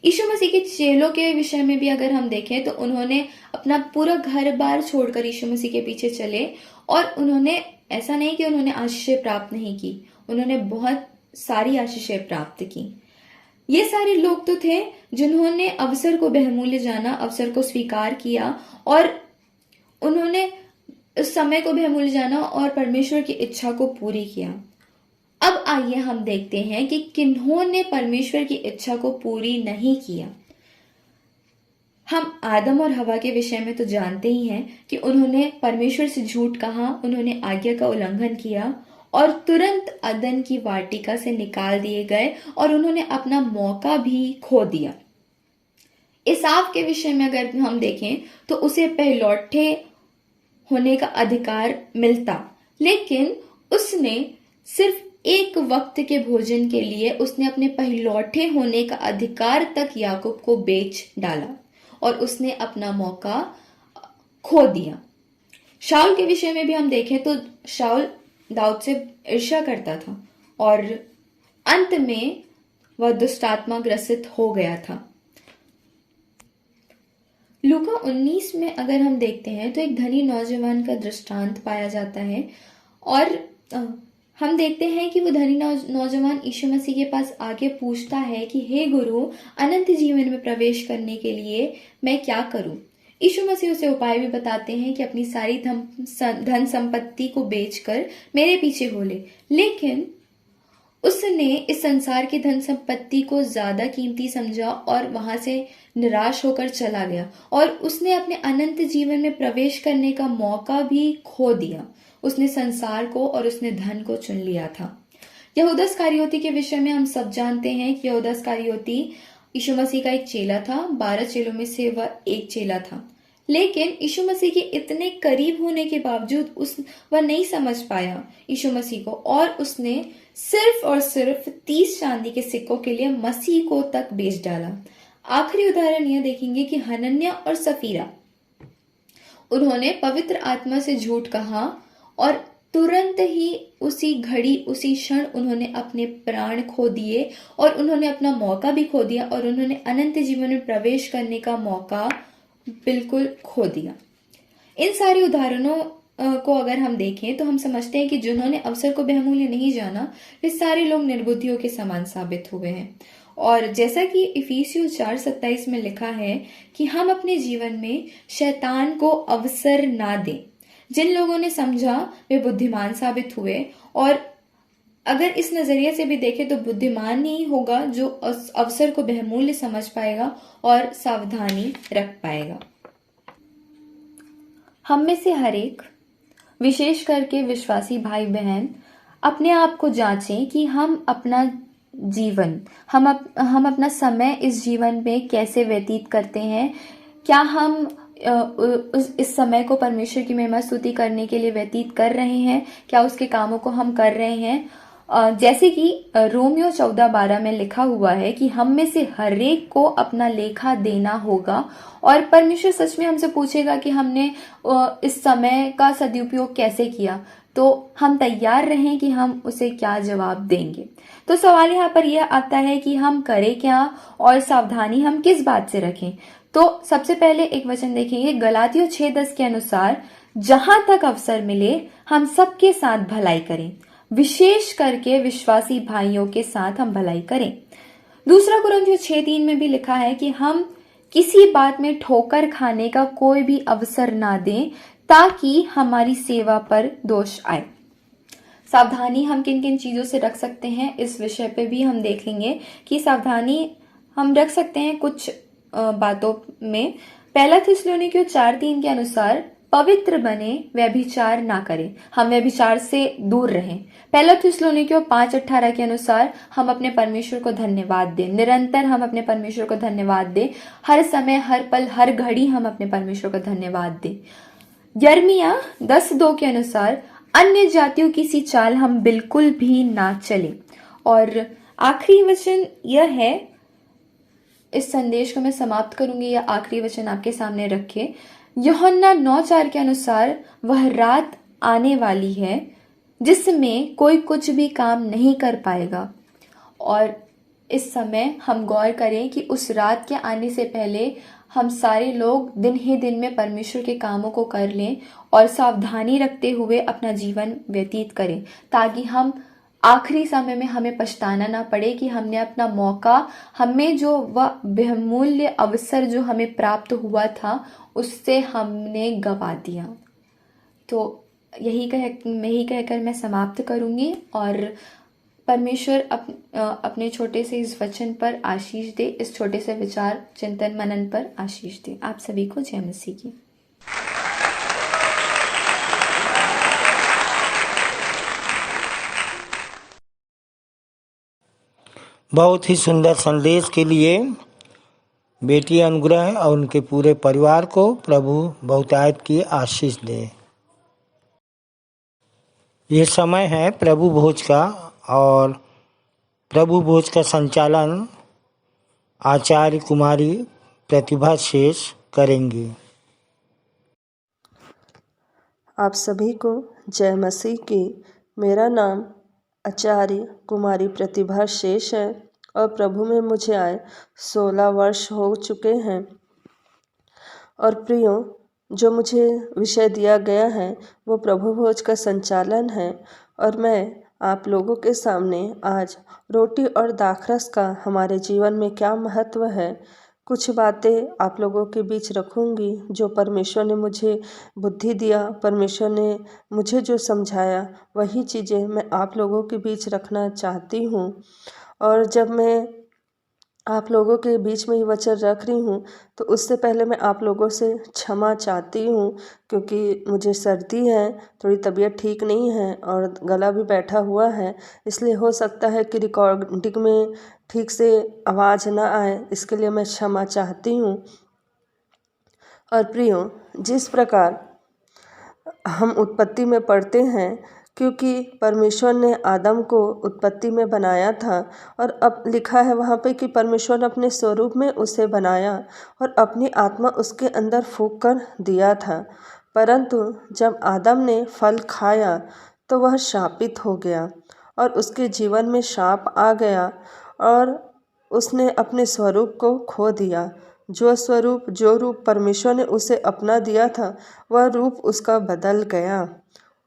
यीशु मसीह के चेलों के विषय में भी अगर हम देखें तो उन्होंने अपना पूरा घर बार छोड़कर यीशु मसीह के पीछे चले, और उन्होंने ऐसा नहीं कि उन्होंने आशीषें प्राप्त नहीं की, उन्होंने बहुत सारी आशीषें प्राप्त की। ये सारे लोग तो थे जिन्होंने अवसर को बहुमूल्य जाना, अवसर को स्वीकार किया, और उन्होंने इस समय को बहुमूल्य जाना और परमेश्वर की इच्छा को पूरी किया। अब आइए हम देखते हैं कि किन्होंने परमेश्वर की इच्छा को पूरी नहीं किया। हम आदम और हवा के विषय में तो जानते ही हैं कि उन्होंने परमेश्वर से झूठ कहा, उन्होंने आज्ञा का उल्लंघन किया और तुरंत अदन की वाटिका से निकाल दिए गए, और उन्होंने अपना मौका भी खो दिया। एसाव के विषय में अगर हम देखें तो उसे पहलौठे होने का अधिकार मिलता, लेकिन उसने सिर्फ एक वक्त के भोजन के लिए उसने अपने पहलौठे होने का अधिकार तक याकूब को बेच डाला और उसने अपना मौका खो दिया। शाऊल के विषय में भी हम देखें तो शाऊल दाऊद से ईर्ष्या करता था और अंत में वह दुष्टात्मा ग्रसित हो गया था। लूका 19 में अगर हम देखते हैं तो एक धनी नौजवान का दृष्टांत पाया जाता है और हम देखते हैं कि वो धनी नौजवान यीशु मसीह के पास आके पूछता है कि हे गुरु, अनंत जीवन में प्रवेश करने के लिए मैं क्या करूं। यीशु मसीह उसे उपाय भी बताते हैं कि अपनी सारी धन संपत्ति को बेचकर मेरे पीछे हो ले। लेकिन उसने इस संसार की धन संपत्ति को ज्यादा कीमती समझा और वहां से निराश होकर चला गया और उसने अपने अनंत जीवन में प्रवेश करने का मौका भी खो दिया। उसने संसार को और उसने धन को चुन लिया था। यहूदा इस्करियोती के विषय में हम सब जानते हैं कि यहूदा इस्करियोती यीशु मसीह का एक चेला था। 12 चेलों में से वह एक चेला था, लेकिन यीशु मसीह के इतने करीब होने के बावजूद वह नहीं समझ पाया यीशु मसीह को और उसने सिर्फ और सिर्फ 30 चांदी के सिक्कों के लिए मसीह को तक बेच डाला। आखिरी उदाहरण यह देखेंगे कि हनन्याह और सफीरा, उन्होंने पवित्र आत्मा से झूठ कहा और तुरंत ही उसी घड़ी उसी क्षण उन्होंने अपने प्राण खो दिए और उन्होंने अपना मौका भी खो दिया और उन्होंने अनंत जीवन में प्रवेश करने का मौका बिल्कुल खो दिया। इन सारे उदाहरणों को अगर हम देखें तो हम समझते हैं कि जिन्होंने अवसर को बहुमूल्य नहीं जाना वे सारे लोग निर्बुद्धियों के समान साबित हुए हैं। और जैसा कि इफिसियों 4:27 में लिखा है कि हम अपने जीवन में शैतान को अवसर ना दें। जिन लोगों ने समझा वे बुद्धिमान साबित हुए और अगर इस नजरिए से भी देखें तो बुद्धिमान ही होगा जो अवसर को बहुमूल्य समझ पाएगा और सावधानी रख पाएगा। हम में से हर एक, विशेष करके विश्वासी भाई बहन, अपने आप को जांचें कि हम अपना जीवन, हम अपना समय इस जीवन में कैसे व्यतीत करते हैं। क्या हम इस समय को परमेश्वर की महिमा स्तुति करने के लिए व्यतीत कर रहे हैं? क्या उसके कामों को हम कर रहे हैं? जैसे कि रोमियो 14:12 में लिखा हुआ है कि हम में से हर एक को अपना लेखा देना होगा और परमेश्वर सच में हमसे पूछेगा कि हमने इस समय का सदुपयोग कैसे किया, तो हम तैयार रहें कि हम उसे क्या जवाब देंगे। तो सवाल यहाँ पर यह आता है कि हम करें क्या और सावधानी हम किस बात से रखें। तो सबसे पहले एक वचन देखेंगे, गलातियों 6:10 के अनुसार, जहां तक अवसर मिले हम सबके साथ भलाई करें, विशेष करके विश्वासी भाइयों के साथ हम भलाई करें। दूसरा कुरिन्थियों 6:3 में भी लिखा है कि हम किसी बात में ठोकर खाने का कोई भी अवसर ना दें ताकि हमारी सेवा पर दोष आए। सावधानी हम किन किन चीजों से रख सकते हैं, इस विषय पे भी हम देख लेंगे कि सावधानी हम रख सकते हैं कुछ बातों में। पहला थिस्सलुनीकियों 4:3 के अनुसार, पवित्र बने, व्यभिचार ना करें, हम व्यभिचार से दूर रहें। पहला थिस्सलुनीकियों 5:18 के अनुसार, हम अपने परमेश्वर को धन्यवाद दें, निरंतर हम अपने परमेश्वर को धन्यवाद दें, हर समय, हर पल, हर घड़ी हम अपने परमेश्वर को धन्यवाद दें। यिर्मयाह 10:2 के अनुसार, अन्य जातियों की सी चाल हम बिल्कुल भी ना चलें। और आखिरी वचन यह है, इस संदेश को मैं समाप्त करूंगी, यह आखिरी वचन आपके सामने रखे। यूहन्ना 9:4 के अनुसार, वह रात आने वाली है जिसमें कोई कुछ भी काम नहीं कर पाएगा। और इस समय हम गौर करें कि उस रात के आने से पहले हम सारे लोग दिन ही दिन में परमेश्वर के कामों को कर लें और सावधानी रखते हुए अपना जीवन व्यतीत करें, ताकि हम आखिरी समय में हमें पछताना ना पड़े कि हमने अपना मौका, हमें जो वह बहुमूल्य अवसर जो हमें प्राप्त हुआ था उससे हमने गवा दिया। तो यही कहकर मैं समाप्त करूंगी और परमेश्वर अपने छोटे से इस वचन पर आशीष दे, इस छोटे से विचार चिंतन मनन पर आशीष दे। आप सभी को जय मसीह की। बहुत ही सुंदर संदेश के लिए बेटी अनुग्रह और उनके पूरे परिवार को प्रभु बहुतायत की आशीष दे। ये समय है प्रभु भोज का और प्रभु भोज का संचालन आचार्य कुमारी प्रतिभा शेष करेंगी। आप सभी को जय मसीह की। मेरा नाम आचार्य कुमारी प्रतिभा शेष है और प्रभु में मुझे आए 16 वर्ष हो चुके हैं। और प्रियो, जो मुझे विषय दिया गया है वो प्रभु भोज का संचालन है और मैं आप लोगों के सामने आज रोटी और दाखरस का हमारे जीवन में क्या महत्व है, कुछ बातें आप लोगों के बीच रखूंगी। जो परमेश्वर ने मुझे बुद्धि दिया, परमेश्वर ने मुझे जो समझाया, वही चीज़ें मैं आप लोगों के बीच रखना चाहती हूँ। और जब मैं आप लोगों के बीच में ये वचन रख रही हूँ तो उससे पहले मैं आप लोगों से क्षमा चाहती हूँ, क्योंकि मुझे सर्दी है, थोड़ी तबीयत ठीक नहीं है और गला भी बैठा हुआ है, इसलिए हो सकता है कि रिकॉर्डिंग में ठीक से आवाज़ ना आए, इसके लिए मैं क्षमा चाहती हूँ। और प्रियो, जिस प्रकार हम उत्पत्ति में पढ़ते हैं, क्योंकि परमेश्वर ने आदम को उत्पत्ति में बनाया था और अब लिखा है वहाँ पे कि परमेश्वर ने अपने स्वरूप में उसे बनाया और अपनी आत्मा उसके अंदर फूंक कर दिया था। परंतु जब आदम ने फल खाया तो वह शापित हो गया और उसके जीवन में शाप आ गया और उसने अपने स्वरूप को खो दिया। जो रूप परमेश्वर ने उसे अपना दिया था, वह रूप उसका बदल गया।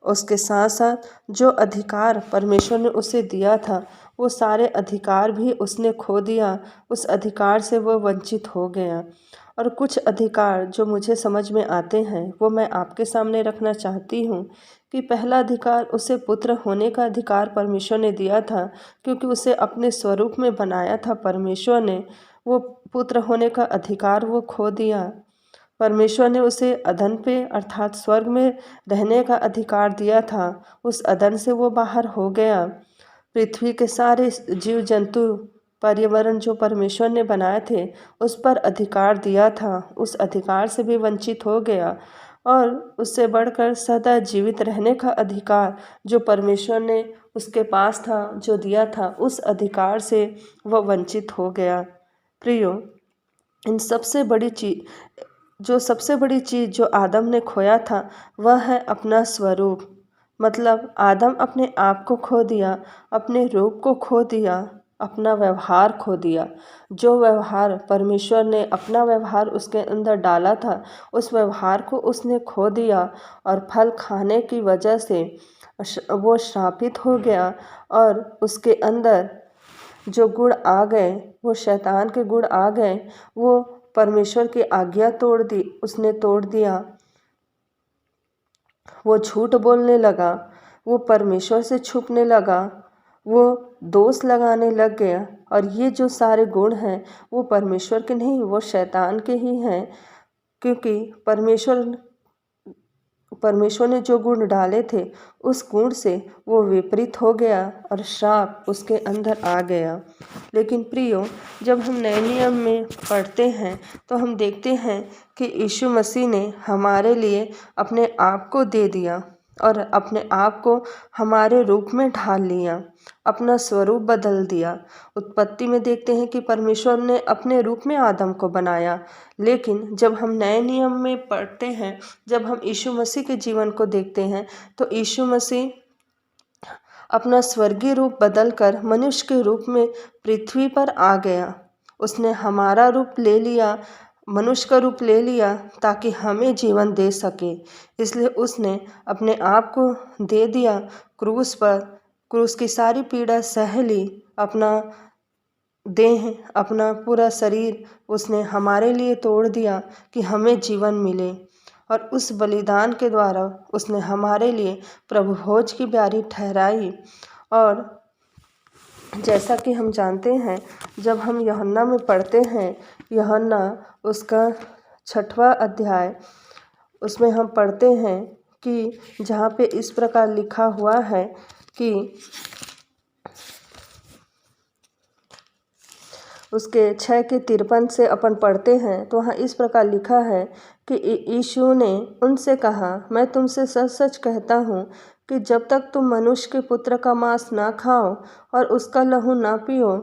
उसके साथ साथ जो अधिकार परमेश्वर ने उसे दिया था, वो सारे अधिकार भी उसने खो दिया। उस अधिकार से वो वंचित हो गया। और कुछ अधिकार जो मुझे समझ में आते हैं वो मैं आपके सामने रखना चाहती हूँ। कि पहला अधिकार, उसे पुत्र होने का अधिकार परमेश्वर ने दिया था, क्योंकि उसे अपने स्वरूप में बनाया था परमेश्वर ने। वो पुत्र होने का अधिकार वो खो दिया। परमेश्वर ने उसे अदन पे अर्थात स्वर्ग में रहने का अधिकार दिया था, उस अदन से वो बाहर हो गया। पृथ्वी के सारे जीव जंतु, पर्यावरण जो परमेश्वर ने बनाए थे, उस पर अधिकार दिया था, उस अधिकार से भी वंचित हो गया। और उससे बढ़कर सदा जीवित रहने का अधिकार जो परमेश्वर ने उसके पास था, जो दिया था, उस अधिकार से वह वंचित हो गया। प्रियो, इन सबसे बड़ी चीज़ जो आदम ने खोया था वह है अपना स्वरूप। मतलब आदम अपने आप को खो दिया, अपने रूप को खो दिया, अपना व्यवहार खो दिया। जो व्यवहार परमेश्वर ने अपना व्यवहार उसके अंदर डाला था, उस व्यवहार को उसने खो दिया और फल खाने की वजह से वो श्रापित हो गया और उसके अंदर जो गुण आ गए, वो शैतान के गुण आ गए। वो परमेश्वर की आज्ञा उसने तोड़ दिया। वो झूठ बोलने लगा, वो परमेश्वर से छुपने लगा, वो दोष लगाने लग गया। और ये जो सारे गुण हैं वो परमेश्वर के नहीं, वो शैतान के ही हैं। क्योंकि परमेश्वर ने जो गुण डाले थे, उस गुण से वो विपरीत हो गया और श्राप उसके अंदर आ गया। लेकिन प्रियो, जब हम नए नियम में पढ़ते हैं तो हम देखते हैं कि यीशु मसीह ने हमारे लिए अपने आप को दे दिया और अपने आप को हमारे रूप में ढाल लिया, अपना स्वरूप बदल दिया। उत्पत्ति में देखते हैं कि परमेश्वर ने अपने रूप में आदम को बनाया। लेकिन जब हम नए नियम में पढ़ते हैं, जब हम यीशु मसीह के जीवन को देखते हैं, तो यीशु मसीह अपना स्वर्गीय रूप बदलकर मनुष्य के रूप में पृथ्वी पर आ गया। उसने हमारा रूप ले लिया, मनुष्य का रूप ले लिया, ताकि हमें जीवन दे सके। इसलिए उसने अपने आप को दे दिया क्रूस पर, क्रूस की सारी पीड़ा सह ली, अपना देह, अपना पूरा शरीर उसने हमारे लिए तोड़ दिया कि हमें जीवन मिले। और उस बलिदान के द्वारा उसने हमारे लिए प्रभु भोज की ब्यारी ठहराई। और जैसा कि हम जानते हैं, जब हम यूहन्ना में पढ़ते हैं, यूहन्ना उसका 6वां अध्याय, उसमें हम पढ़ते हैं कि जहाँ पे इस प्रकार लिखा हुआ है कि उसके 6:53 से अपन पढ़ते हैं, तो वहाँ इस प्रकार लिखा है कि यीशु ने उनसे कहा, मैं तुमसे सच सच कहता हूँ कि जब तक तुम मनुष्य के पुत्र का मांस ना खाओ और उसका लहू ना पियो,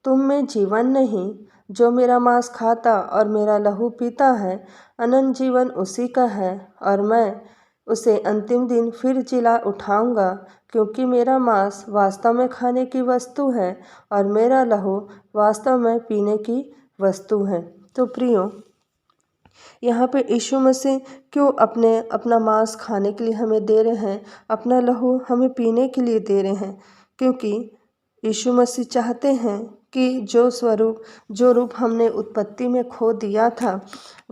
तुम में जीवन नहीं। जो मेरा मांस खाता और मेरा लहू पीता है, अनंत जीवन उसी का है, और मैं उसे अंतिम दिन फिर जिला उठाऊंगा। क्योंकि मेरा मांस वास्तव में खाने की वस्तु है और मेरा लहू वास्तव में पीने की वस्तु है। तो प्रियो, यहाँ पे यीशु मसीह क्यों अपना मांस खाने के लिए हमें दे रहे हैं, अपना लहू हमें पीने के लिए दे रहे हैं? क्योंकि यीशु मसीह चाहते हैं कि जो रूप हमने उत्पत्ति में खो दिया था,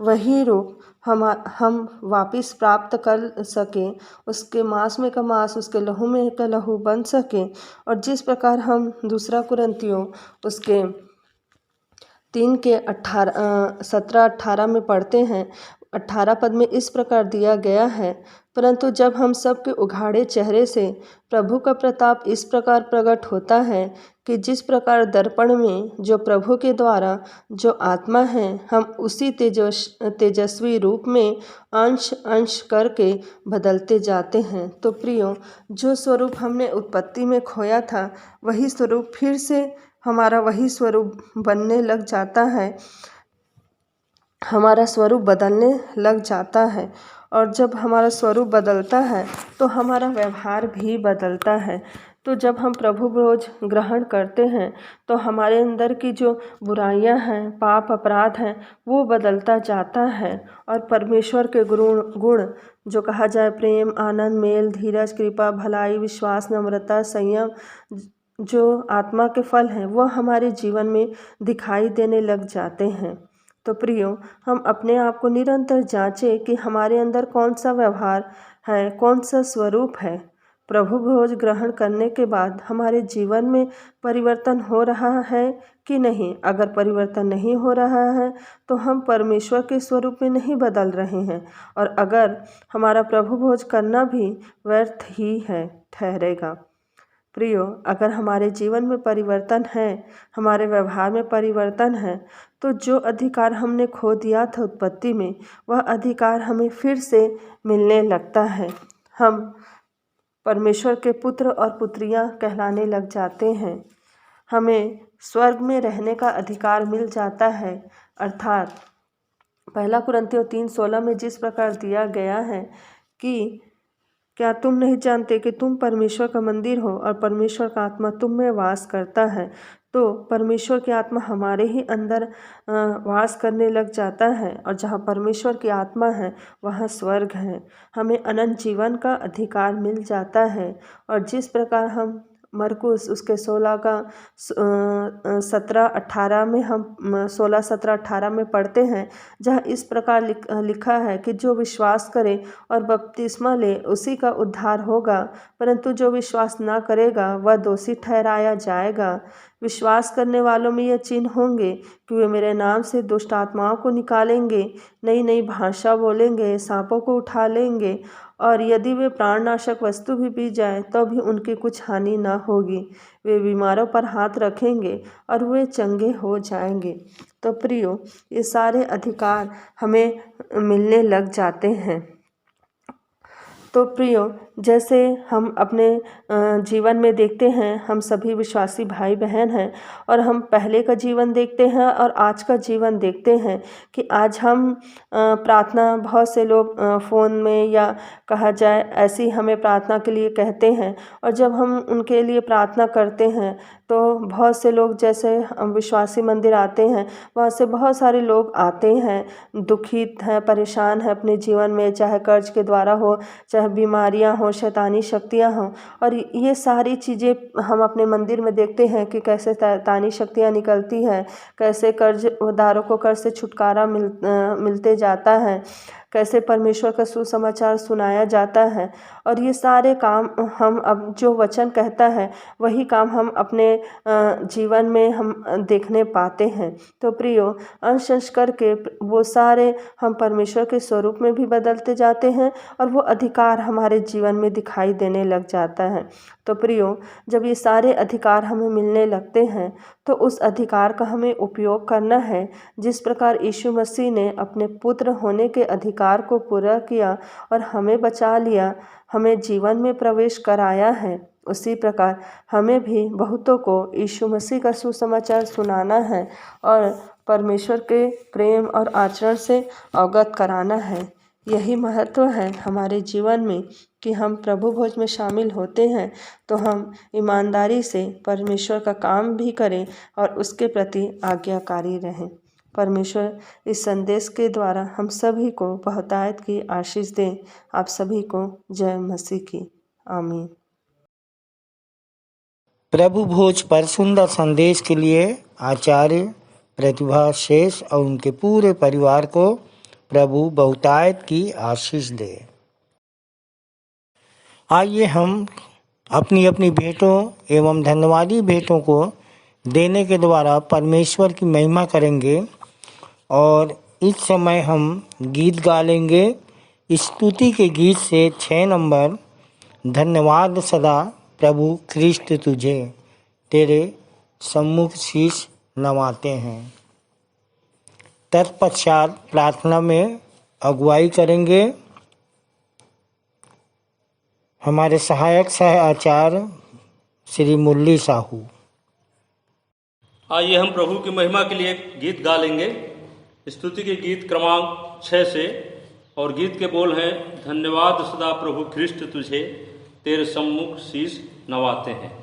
वही रूप हम वापस प्राप्त कर सकें, उसके मांस में का मांस, उसके लहू में का लहू बन सके। और जिस प्रकार हम दूसरा कुरिन्थियों उसके 3 के 17-18 में पढ़ते हैं, 18 पद में इस प्रकार दिया गया है, परंतु जब हम सब के उघाड़े चेहरे से प्रभु का प्रताप इस प्रकार प्रकट होता है कि जिस प्रकार दर्पण में जो प्रभु के द्वारा जो आत्मा है, हम उसी तेजस्वी रूप में अंश अंश करके बदलते जाते हैं। तो प्रियो, जो स्वरूप हमने उत्पत्ति में खोया था, वही स्वरूप फिर से हमारा वही स्वरूप बनने लग जाता है, हमारा स्वरूप बदलने लग जाता है। और जब हमारा स्वरूप बदलता है तो हमारा व्यवहार भी बदलता है। तो जब हम प्रभु भोज ग्रहण करते हैं तो हमारे अंदर की जो बुराइयां हैं, पाप अपराध हैं, वो बदलता जाता है। और परमेश्वर के गुण जो कहा जाए, प्रेम, आनंद, मेल, धीरज, कृपा, भलाई, विश्वास, नम्रता, संयम, जो आत्मा के फल हैं, वो हमारे जीवन में दिखाई देने लग जाते हैं। तो प्रियो, हम अपने आप को निरंतर जांचें कि हमारे अंदर कौन सा व्यवहार है, कौन सा स्वरूप है। प्रभु भोज ग्रहण करने के बाद हमारे जीवन में परिवर्तन हो रहा है कि नहीं? अगर परिवर्तन नहीं हो रहा है तो हम परमेश्वर के स्वरूप में नहीं बदल रहे हैं, और अगर हमारा प्रभु भोज करना भी व्यर्थ ही है ठहरेगा। प्रियो, अगर हमारे जीवन में परिवर्तन है, हमारे व्यवहार में परिवर्तन है, तो जो अधिकार हमने खो दिया था उत्पत्ति में, वह अधिकार हमें फिर से मिलने लगता है। हम परमेश्वर के पुत्र और पुत्रियां कहलाने लग जाते हैं। हमें स्वर्ग में रहने का अधिकार मिल जाता है। अर्थात 1 कुरिन्थियों 3:16 में जिस प्रकार दिया गया है कि क्या तुम नहीं जानते कि तुम परमेश्वर का मंदिर हो और परमेश्वर का आत्मा तुम में वास करता है? तो परमेश्वर की आत्मा हमारे ही अंदर वास करने लग जाता है, और जहाँ परमेश्वर की आत्मा है वहाँ स्वर्ग है। हमें अनंत जीवन का अधिकार मिल जाता है। और जिस प्रकार हम मरकुस उसके 16 का 17-18 में हम 16-17-18 में पढ़ते हैं, जहाँ इस प्रकार लिखा है कि जो विश्वास करे और बपतिस्मा ले उसी का उद्धार होगा, परंतु जो विश्वास ना करेगा वह दोषी ठहराया जाएगा। विश्वास करने वालों में यह चिन्ह होंगे कि वे मेरे नाम से दुष्ट आत्माओं को निकालेंगे, नई नई भाषा बोलेंगे, सांपों को उठा लेंगे, और यदि वे प्राणनाशक वस्तु भी पी जाएं तो भी उनकी कुछ हानि न होगी। वे बीमारों पर हाथ रखेंगे और वे चंगे हो जाएंगे। तो प्रियो, ये सारे अधिकार हमें मिलने लग जाते हैं। तो प्रियो, जैसे हम अपने जीवन में देखते हैं, हम सभी विश्वासी भाई बहन हैं, और हम पहले का जीवन देखते हैं और आज का जीवन देखते हैं कि आज हम प्रार्थना, बहुत से लोग फ़ोन में या कहा जाए ऐसी हमें प्रार्थना के लिए कहते हैं, और जब हम उनके लिए प्रार्थना करते हैं तो बहुत से लोग, जैसे विश्वासी मंदिर आते हैं, वहाँ से बहुत सारे लोग आते हैं, दुखित हैं, परेशान हैं अपने जीवन में, चाहे कर्ज के द्वारा हो, चाहे बीमारियां हो, शैतानी शक्तियां हों। और ये सारी चीज़ें हम अपने मंदिर में देखते हैं कि कैसे शैतानी शक्तियां निकलती हैं, कैसे कर्जदारों को कर्ज से छुटकारा मिलते जाता है, कैसे परमेश्वर का सुसमाचार सुनाया जाता है। और ये सारे काम हम, अब जो वचन कहता है वही काम हम अपने जीवन में हम देखने पाते हैं। तो प्रियो, अंश अंश करके वो सारे हम परमेश्वर के स्वरूप में भी बदलते जाते हैं, और वो अधिकार हमारे जीवन में दिखाई देने लग जाता है। तो प्रियो, जब ये सारे अधिकार हमें मिलने लगते हैं तो उस अधिकार का हमें उपयोग करना है। जिस प्रकार यीशु मसीह ने अपने पुत्र होने के अधिकार को पूरा किया और हमें बचा लिया, हमें जीवन में प्रवेश कराया है, उसी प्रकार हमें भी बहुतों को यीशु मसीह का सुसमाचार सुनाना है और परमेश्वर के प्रेम और आचरण से अवगत कराना है। यही महत्व है हमारे जीवन में कि हम प्रभु भोज में शामिल होते हैं तो हम ईमानदारी से परमेश्वर का काम भी करें और उसके प्रति आज्ञाकारी रहें। परमेश्वर इस संदेश के द्वारा हम सभी को बहुतायत की आशीष दें। आप सभी को जय मसीह की। आमीन। प्रभु भोज पर सुंदर संदेश के लिए आचार्य प्रतिभा शेष और उनके पूरे परिवार को प्रभु बहुतायत की आशीष दे। आइए हम अपनी अपनी भेंटों एवं धन्यवादी भेंटों को देने के द्वारा परमेश्वर की महिमा करेंगे और इस समय हम गीत गा लेंगे। स्तुति के गीत से 6 नंबर, धन्यवाद सदा प्रभु ख्रिस्त तुझे, तेरे सम्मुख शीश नवाते हैं। तत्पश्चात प्रार्थना में अगुवाई करेंगे हमारे सहायक सह आचार्य श्री मुरली साहू। आइए हम प्रभु की महिमा के लिए गीत गा लेंगे। स्तुति के गीत क्रमांक 6 से, और गीत के बोल हैं, धन्यवाद सदा प्रभु ख्रिस्त तुझे, तेरे सम्मुख शीश नवाते हैं।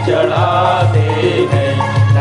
चढ़ाते हैं।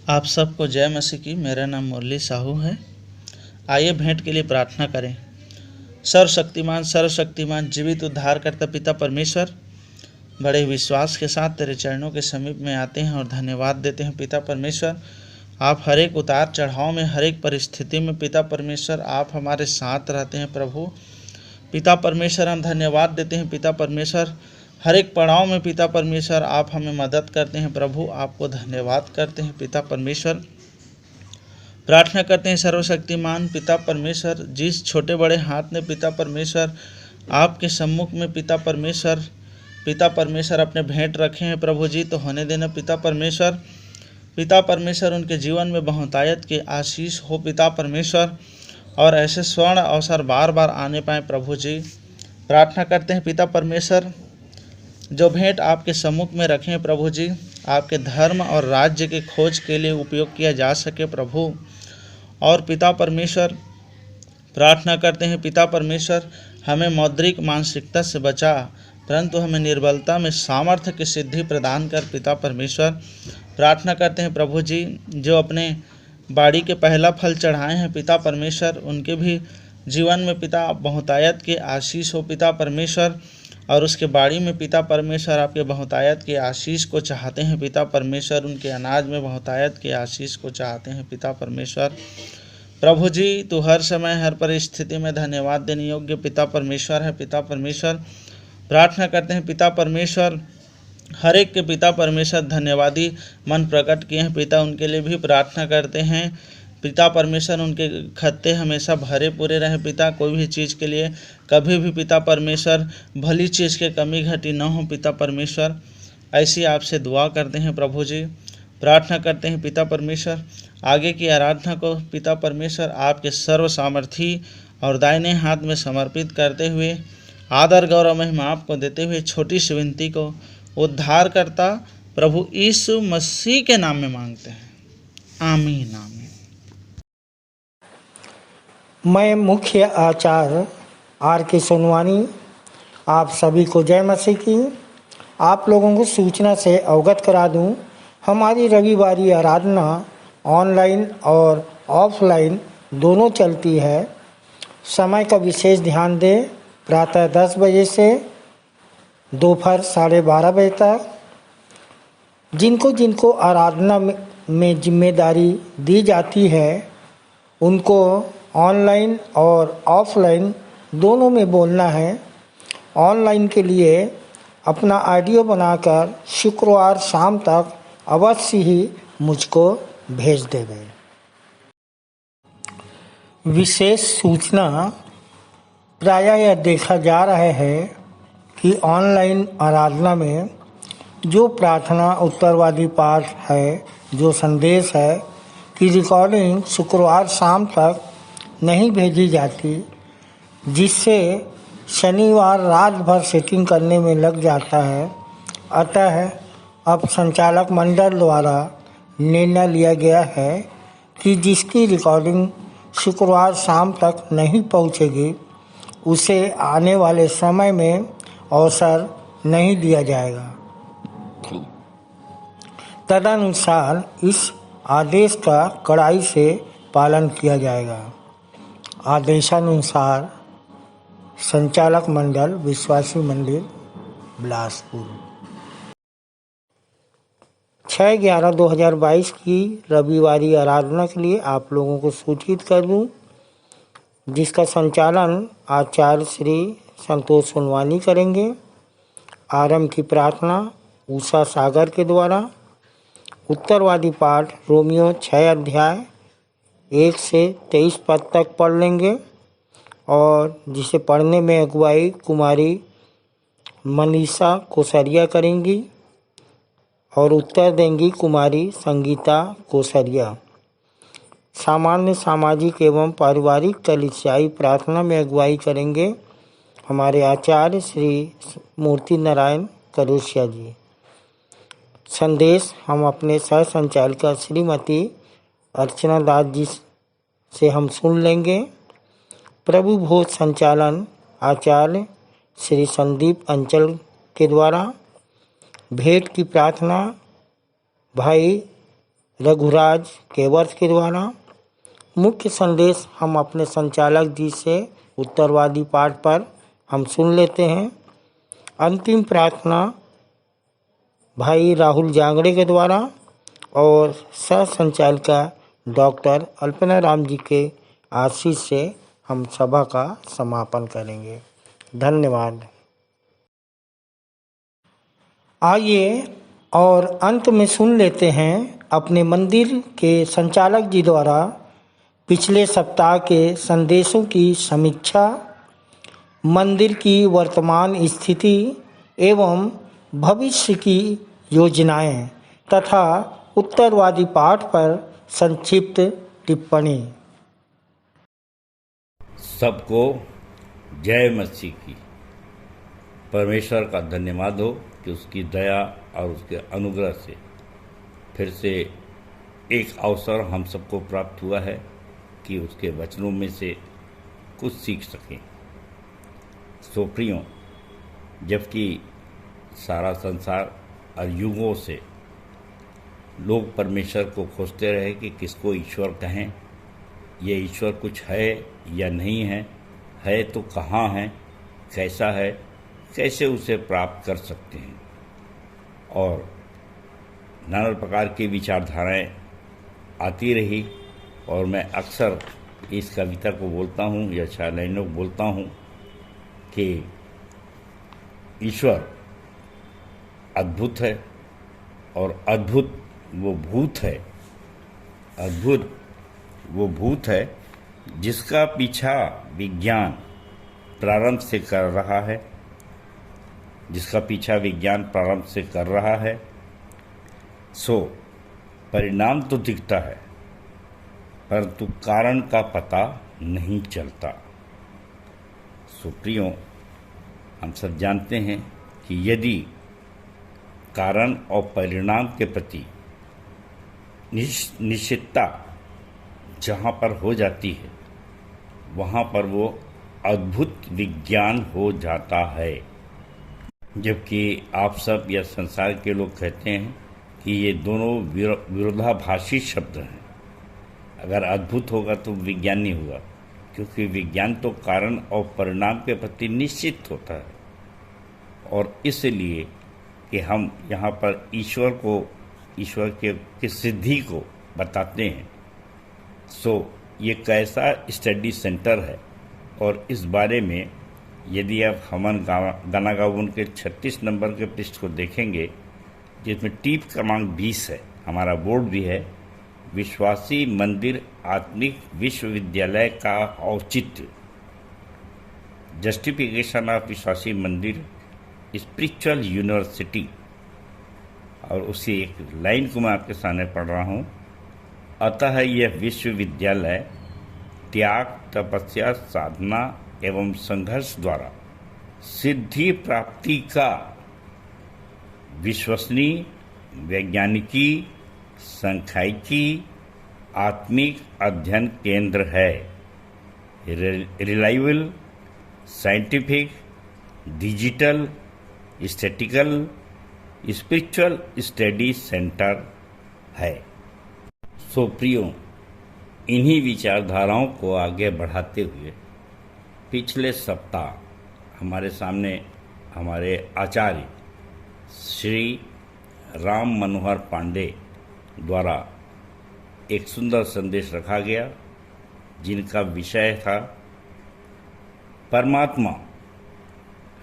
आप सबको जय मसीह की। मेरा नाम मुरली साहू है। आइए भेंट के लिए प्रार्थना करें। सर्वशक्तिमान जीवित उद्धार करता पिता परमेश्वर, बड़े विश्वास के साथ तेरे चरणों के समीप में आते हैं और धन्यवाद देते हैं पिता परमेश्वर। आप हर एक उतार चढ़ाव में, हर एक परिस्थिति में पिता परमेश्वर आप हमारे साथ रहते हैं प्रभु। पिता परमेश्वर हम धन्यवाद देते हैं पिता परमेश्वर। हर एक पड़ाव में पिता परमेश्वर आप हमें मदद करते हैं प्रभु। आपको धन्यवाद करते हैं पिता परमेश्वर। प्रार्थना करते हैं सर्वशक्तिमान पिता परमेश्वर, जिस छोटे बड़े हाथ ने पिता परमेश्वर आपके सम्मुख में पिता परमेश्वर अपने भेंट रखे हैं प्रभु जी, तो होने देना पिता परमेश्वर उनके जीवन में बहुतायत के आशीष हो पिता परमेश्वर, और ऐसे स्वर्ण अवसर बार बार आने पाए प्रभु जी। प्रार्थना करते हैं पिता परमेश्वर, जो भेंट आपके सम्मुख में रखे हैं प्रभु जी, आपके धर्म और राज्य के खोज के लिए उपयोग किया जा सके प्रभु। और पिता परमेश्वर प्रार्थना करते हैं पिता परमेश्वर, हमें मौद्रिक मानसिकता से बचा, परंतु हमें निर्बलता में सामर्थ्य की सिद्धि प्रदान कर पिता परमेश्वर। प्रार्थना करते हैं प्रभु जी, जो अपने बाड़ी के पहला फल चढ़ाए हैं पिता परमेश्वर, उनके भी जीवन में पिता बहुतायत के आशीष हो पिता परमेश्वर, और उसके बाड़ी में पिता परमेश्वर आपके बहुतायत के आशीष को चाहते हैं पिता परमेश्वर। उनके अनाज में बहुतायत के आशीष को चाहते हैं पिता परमेश्वर। प्रभु जी, तू हर समय हर परिस्थिति में धन्यवाद देने योग्य पिता परमेश्वर है पिता परमेश्वर। प्रार्थना करते हैं पिता परमेश्वर, हर एक के पिता परमेश्वर धन्यवादी मन प्रकट किए हैं पिता, उनके लिए भी प्रार्थना करते हैं पिता परमेश्वर। उनके खत्ते हमेशा भरे पूरे रहे पिता, कोई भी चीज़ के लिए कभी भी पिता परमेश्वर भली चीज़ के कमी घटी न हो पिता परमेश्वर। ऐसी आपसे दुआ करते हैं प्रभु जी। प्रार्थना करते हैं पिता परमेश्वर, आगे की आराधना को पिता परमेश्वर आपके सर्व सामर्थी और दाहिने हाथ में समर्पित करते हुए, आदर गौरव महिमा आपको देते हुए, छोटी सी विनती को उद्धारकर्ता प्रभु यीशु मसीह के नाम में मांगते हैं, आमीन आमीन। मैं मुख्य आचार्य R.K. सोनवानी आप सभी को जय मसीह की। आप लोगों को सूचना से अवगत करा दूं, हमारी रविवारी आराधना ऑनलाइन और ऑफलाइन दोनों चलती है। समय का विशेष ध्यान दें, प्रातः 10 बजे से दोपहर 12:30 बजे तक। जिनको आराधना में जिम्मेदारी दी जाती है उनको ऑनलाइन और ऑफलाइन दोनों में बोलना है। ऑनलाइन के लिए अपना ऑडियो बनाकर शुक्रवार शाम तक अवश्य ही मुझको भेज देवे। विशेष सूचना, प्रायः यह देखा जा रहा है कि ऑनलाइन आराधना में जो प्रार्थना उत्तरवादी पाठ है, जो संदेश है कि रिकॉर्डिंग शुक्रवार शाम तक नहीं भेजी जाती, जिससे शनिवार रात भर सेटिंग करने में लग जाता है। अतः अब संचालक मंडल द्वारा निर्णय लिया गया है कि जिसकी रिकॉर्डिंग शुक्रवार शाम तक नहीं पहुंचेगी उसे आने वाले समय में अवसर नहीं दिया जाएगा। तदनुसार इस आदेश का कड़ाई से पालन किया जाएगा। आदेशानुसार संचालक मंडल, विश्वासी मंदिर, बिलासपुर। 6/11/2022 की रविवारी आराधना के लिए आप लोगों को सूचित कर दूं, जिसका संचालन आचार्य श्री संतोष सोनवानी करेंगे। आरंभ की प्रार्थना उषा सागर के द्वारा। उत्तरवादी पाठ रोमियो 6 अध्याय 1 से 23 पद तक पढ़ लेंगे, और जिसे पढ़ने में अगुवाई कुमारी मनीषा कोसरिया करेंगी और उत्तर देंगी कुमारी संगीता कोसरिया। सामान्य सामाजिक एवं पारिवारिक कलीसियाई प्रार्थना में अगुवाई करेंगे हमारे आचार्य श्री मूर्ति नारायण करोसिया जी। संदेश हम अपने सह संचालिका श्रीमती अर्चना दास जी से हम सुन लेंगे। प्रभु भोज संचालन आचार्य श्री संदीप अंचल के द्वारा। भेंट की प्रार्थना भाई रघुराज केवर्स के द्वारा। मुख्य संदेश हम अपने संचालक जी से उत्तरवादी पाठ पर हम सुन लेते हैं। अंतिम प्रार्थना भाई राहुल जांगड़े के द्वारा और सह संचालिका डॉक्टर अल्पना राम जी के आशीष से हम सभा का समापन करेंगे। धन्यवाद। आइए और अंत में सुन लेते हैं अपने मंदिर के संचालक जी द्वारा पिछले सप्ताह के संदेशों की समीक्षा, मंदिर की वर्तमान स्थिति एवं भविष्य की योजनाएं तथा उत्तरवादी पाठ पर संक्षिप्त टिप्पणी। सबको जय मसीह की। परमेश्वर का धन्यवाद हो कि उसकी दया और उसके अनुग्रह से फिर से एक अवसर हम सबको प्राप्त हुआ है कि उसके वचनों में से कुछ सीख सकें। सो प्रियों, जबकि सारा संसार और युगों से लोग परमेश्वर को खोजते रहे कि किसको ईश्वर कहें, ये ईश्वर कुछ है या नहीं है तो कहाँ है, कैसा है, कैसे उसे प्राप्त कर सकते हैं, और नाना प्रकार की विचारधाराएं आती रही। और मैं अक्सर इस कविता को बोलता हूँ या शायद बोलता हूँ कि ईश्वर अद्भुत है और अद्भुत वो भूत है, अद्भुत वो भूत है जिसका पीछा विज्ञान प्रारंभ से कर रहा है, जिसका पीछा विज्ञान प्रारंभ से कर रहा है। सो परिणाम तो दिखता है परंतु कारण का पता नहीं चलता। सो प्रियों, हम सब जानते हैं कि यदि कारण और परिणाम के प्रति निश्चितता जहाँ पर हो जाती है वहाँ पर वो अद्भुत विज्ञान हो जाता है। जबकि आप सब या संसार के लोग कहते हैं कि ये दोनों विरोधाभासी शब्द हैं। अगर अद्भुत होगा तो विज्ञान नहीं होगा, क्योंकि विज्ञान तो कारण और परिणाम के प्रति निश्चित होता है। और इसलिए कि हम यहाँ पर ईश्वर के सिद्धि को बताते हैं। सो ये कैसा स्टडी सेंटर है, और इस बारे में यदि आप हमन गाना गाउन के 36 नंबर के पृष्ठ को देखेंगे जिसमें टीप क्रमांक 20 है, हमारा बोर्ड भी है, विश्वासी मंदिर आत्मिक विश्वविद्यालय का औचित्य, जस्टिफिकेशन ऑफ विश्वासी मंदिर स्पिरिचुअल यूनिवर्सिटी। और उसी एक लाइन को मैं आपके सामने पढ़ रहा हूँ। अतः यह विश्वविद्यालय त्याग, तपस्या, साधना एवं संघर्ष द्वारा सिद्धि प्राप्ति का विश्वसनीय, वैज्ञानिकी, सांख्यिकी, आत्मिक अध्ययन केंद्र है। Reliable, scientific, digital, statistical, spiritual study centre है। सो प्रियो, इन्हीं विचारधाराओं को आगे बढ़ाते हुए पिछले सप्ताह हमारे सामने हमारे आचार्य श्री राम मनोहर पांडे द्वारा एक सुंदर संदेश रखा गया, जिनका विषय था परमात्मा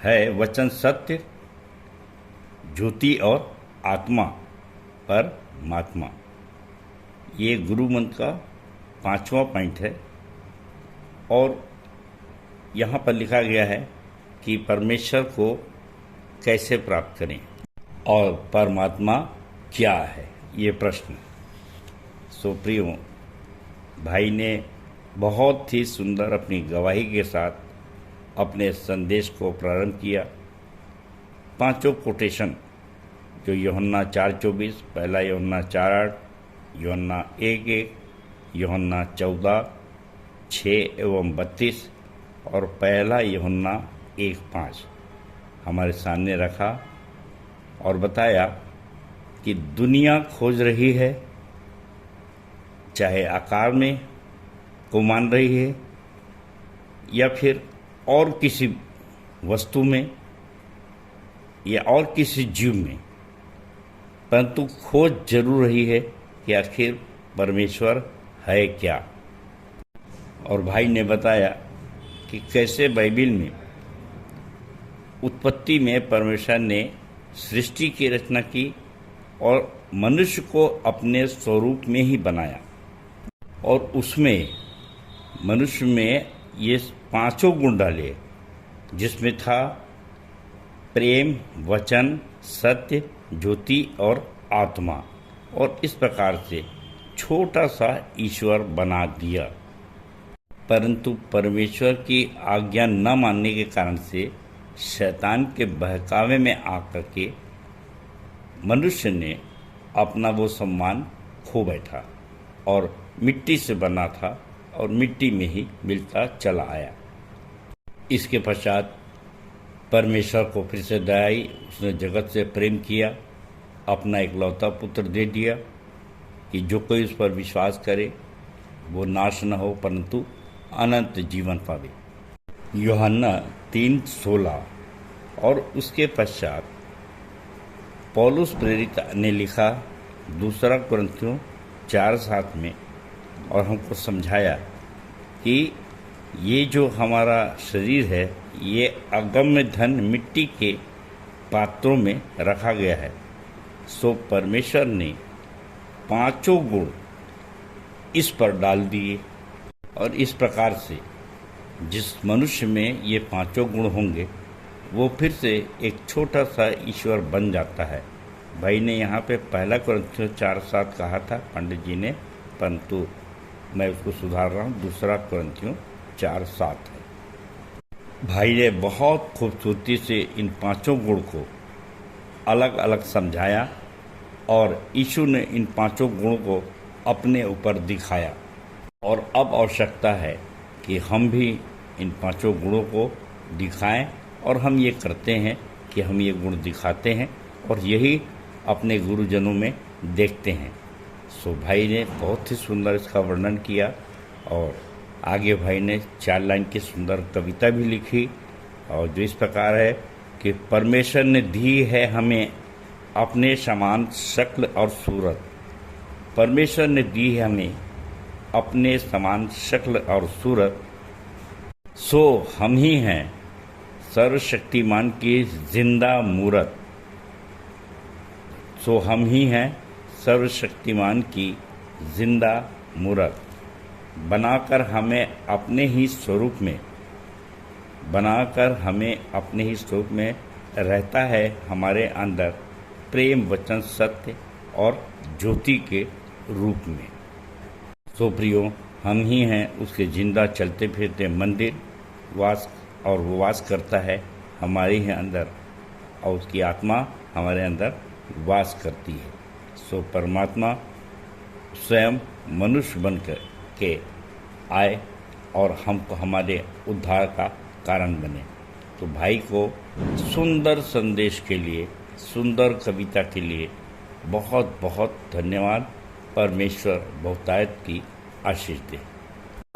है वचन सत्य, ज्योति और आत्मा परमात्मा। ये गुरु मंत्र का 5वां पॉइंट है। और यहाँ पर लिखा गया है कि परमेश्वर को कैसे प्राप्त करें और परमात्मा क्या है, ये प्रश्न। सो प्रियो, भाई ने बहुत ही सुंदर अपनी गवाही के साथ अपने संदेश को प्रारंभ किया। 5 कोटेशन जो यूहन्ना 4:24, पहला यूहन्ना 4:8, यूहन्ना 1:1, यूहन्ना 14:6 एवं 32 और पहला यूहन्ना 1:5 हमारे सामने रखा और बताया कि दुनिया खोज रही है चाहे आकार में को मान रही है या फिर और किसी वस्तु में या और किसी जीव में, परंतु खोज जरूर रही है कि आखिर परमेश्वर है क्या। और भाई ने बताया कि कैसे बाइबिल में उत्पत्ति में परमेश्वर ने सृष्टि की रचना की और मनुष्य को अपने स्वरूप में ही बनाया, और उसमें मनुष्य में ये 5 गुण डाले, जिसमें था प्रेम, वचन, सत्य, ज्योति और आत्मा। और इस प्रकार से छोटा सा ईश्वर बना दिया। परंतु परमेश्वर की आज्ञा न मानने के कारण से शैतान के बहकावे में आकर के मनुष्य ने अपना वो सम्मान खो बैठा और मिट्टी से बना था और मिट्टी में ही मिलता चला आया। इसके पश्चात परमेश्वर को फिर से दया आई, उसने जगत से प्रेम किया, अपना इकलौता पुत्र दे दिया कि जो कोई उस पर विश्वास करे वो नाश न हो परंतु अनंत जीवन पावे। यूहन्ना 3:16। और उसके पश्चात पौलुस प्रेरित ने लिखा 2 कुरिन्थियों 4:7 में और हमको समझाया कि ये जो हमारा शरीर है ये अगम्य धन मिट्टी के पात्रों में रखा गया है, सो परमेश्वर ने 5 गुण इस पर डाल दिए। और इस प्रकार से जिस मनुष्य में ये 5 गुण होंगे वो फिर से एक छोटा सा ईश्वर बन जाता है। भाई ने यहाँ पे 1 कुरिन्थियों 4:7 कहा था पंडित जी ने, परंतु मैं उसको सुधार रहा हूँ, 2 कुरिन्थियों 4:7 है। भाई ने बहुत खूबसूरती से इन 5 गुण को अलग अलग समझाया और यीशु ने इन 5 गुणों को अपने ऊपर दिखाया। और अब आवश्यकता है कि हम भी इन 5 गुणों को दिखाएं, और हम ये करते हैं कि हम ये गुण दिखाते हैं और यही अपने गुरुजनों में देखते हैं। सो भाई ने बहुत ही सुंदर इसका वर्णन किया और आगे भाई ने 4 लाइन की सुंदर कविता भी लिखी, और जो इस प्रकार है कि परमेश्वर ने दी है हमें अपने समान शक्ल और सूरत। परमेश्वर ने दी है हमें अपने समान शक्ल और सूरत, सो हम ही हैं सर्वशक्तिमान की जिंदा मूरत। सो हम ही हैं सर्वशक्तिमान की जिंदा मूरत। बनाकर हमें अपने ही स्वरूप में रहता है हमारे अंदर प्रेम, वचन, सत्य और ज्योति के रूप में। सो प्रियो, हम ही हैं उसके जिंदा चलते फिरते मंदिर और वो वास करता है हमारे ही अंदर, और उसकी आत्मा हमारे अंदर वास करती है। सो परमात्मा स्वयं मनुष्य बनकर के आए और हमको हमारे उद्धार का कारण बने। तो भाई को सुंदर संदेश के लिए, सुंदर कविता के लिए बहुत बहुत धन्यवाद। परमेश्वर बहुतायत की आशीष दे।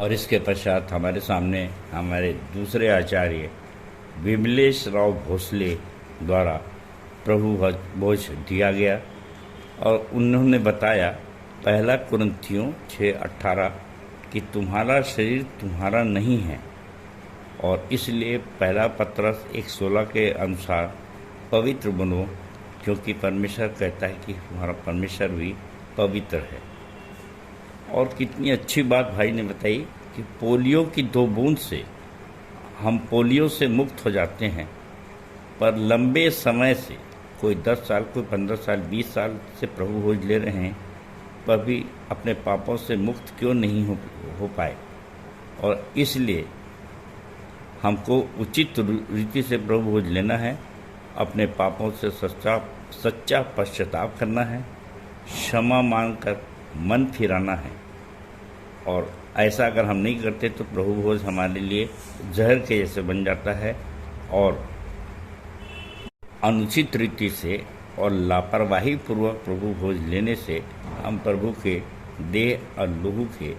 और इसके पश्चात हमारे सामने हमारे दूसरे आचार्य विमलेश राव भोसले द्वारा प्रभु भोज दिया गया, और उन्होंने बताया 1 कुरिन्थियों 6:18 कि तुम्हारा शरीर तुम्हारा नहीं है, और इसलिए 1 पत्रस 1:16 के अनुसार पवित्र बनो, क्योंकि परमेश्वर कहता है कि तुम्हारा परमेश्वर भी पवित्र है। और कितनी अच्छी बात भाई ने बताई कि पोलियो की 2 बूंद से हम पोलियो से मुक्त हो जाते हैं, पर लंबे समय से कोई 10 साल, कोई 15 साल, 20 साल से प्रभु भोज ले रहे हैं, पर भी अपने पापों से मुक्त क्यों नहीं हो पाए। और इसलिए हमको उचित रीति से प्रभु भोज लेना है, अपने पापों से सच्चा पश्चाताप करना है, क्षमा मांगकर मन फिराना है। और ऐसा अगर हम नहीं करते तो प्रभु भोज हमारे लिए जहर के जैसे बन जाता है, और अनुचित रीति से और लापरवाही पूर्वक प्रभु भोज लेने से हम प्रभु के देह और लहू के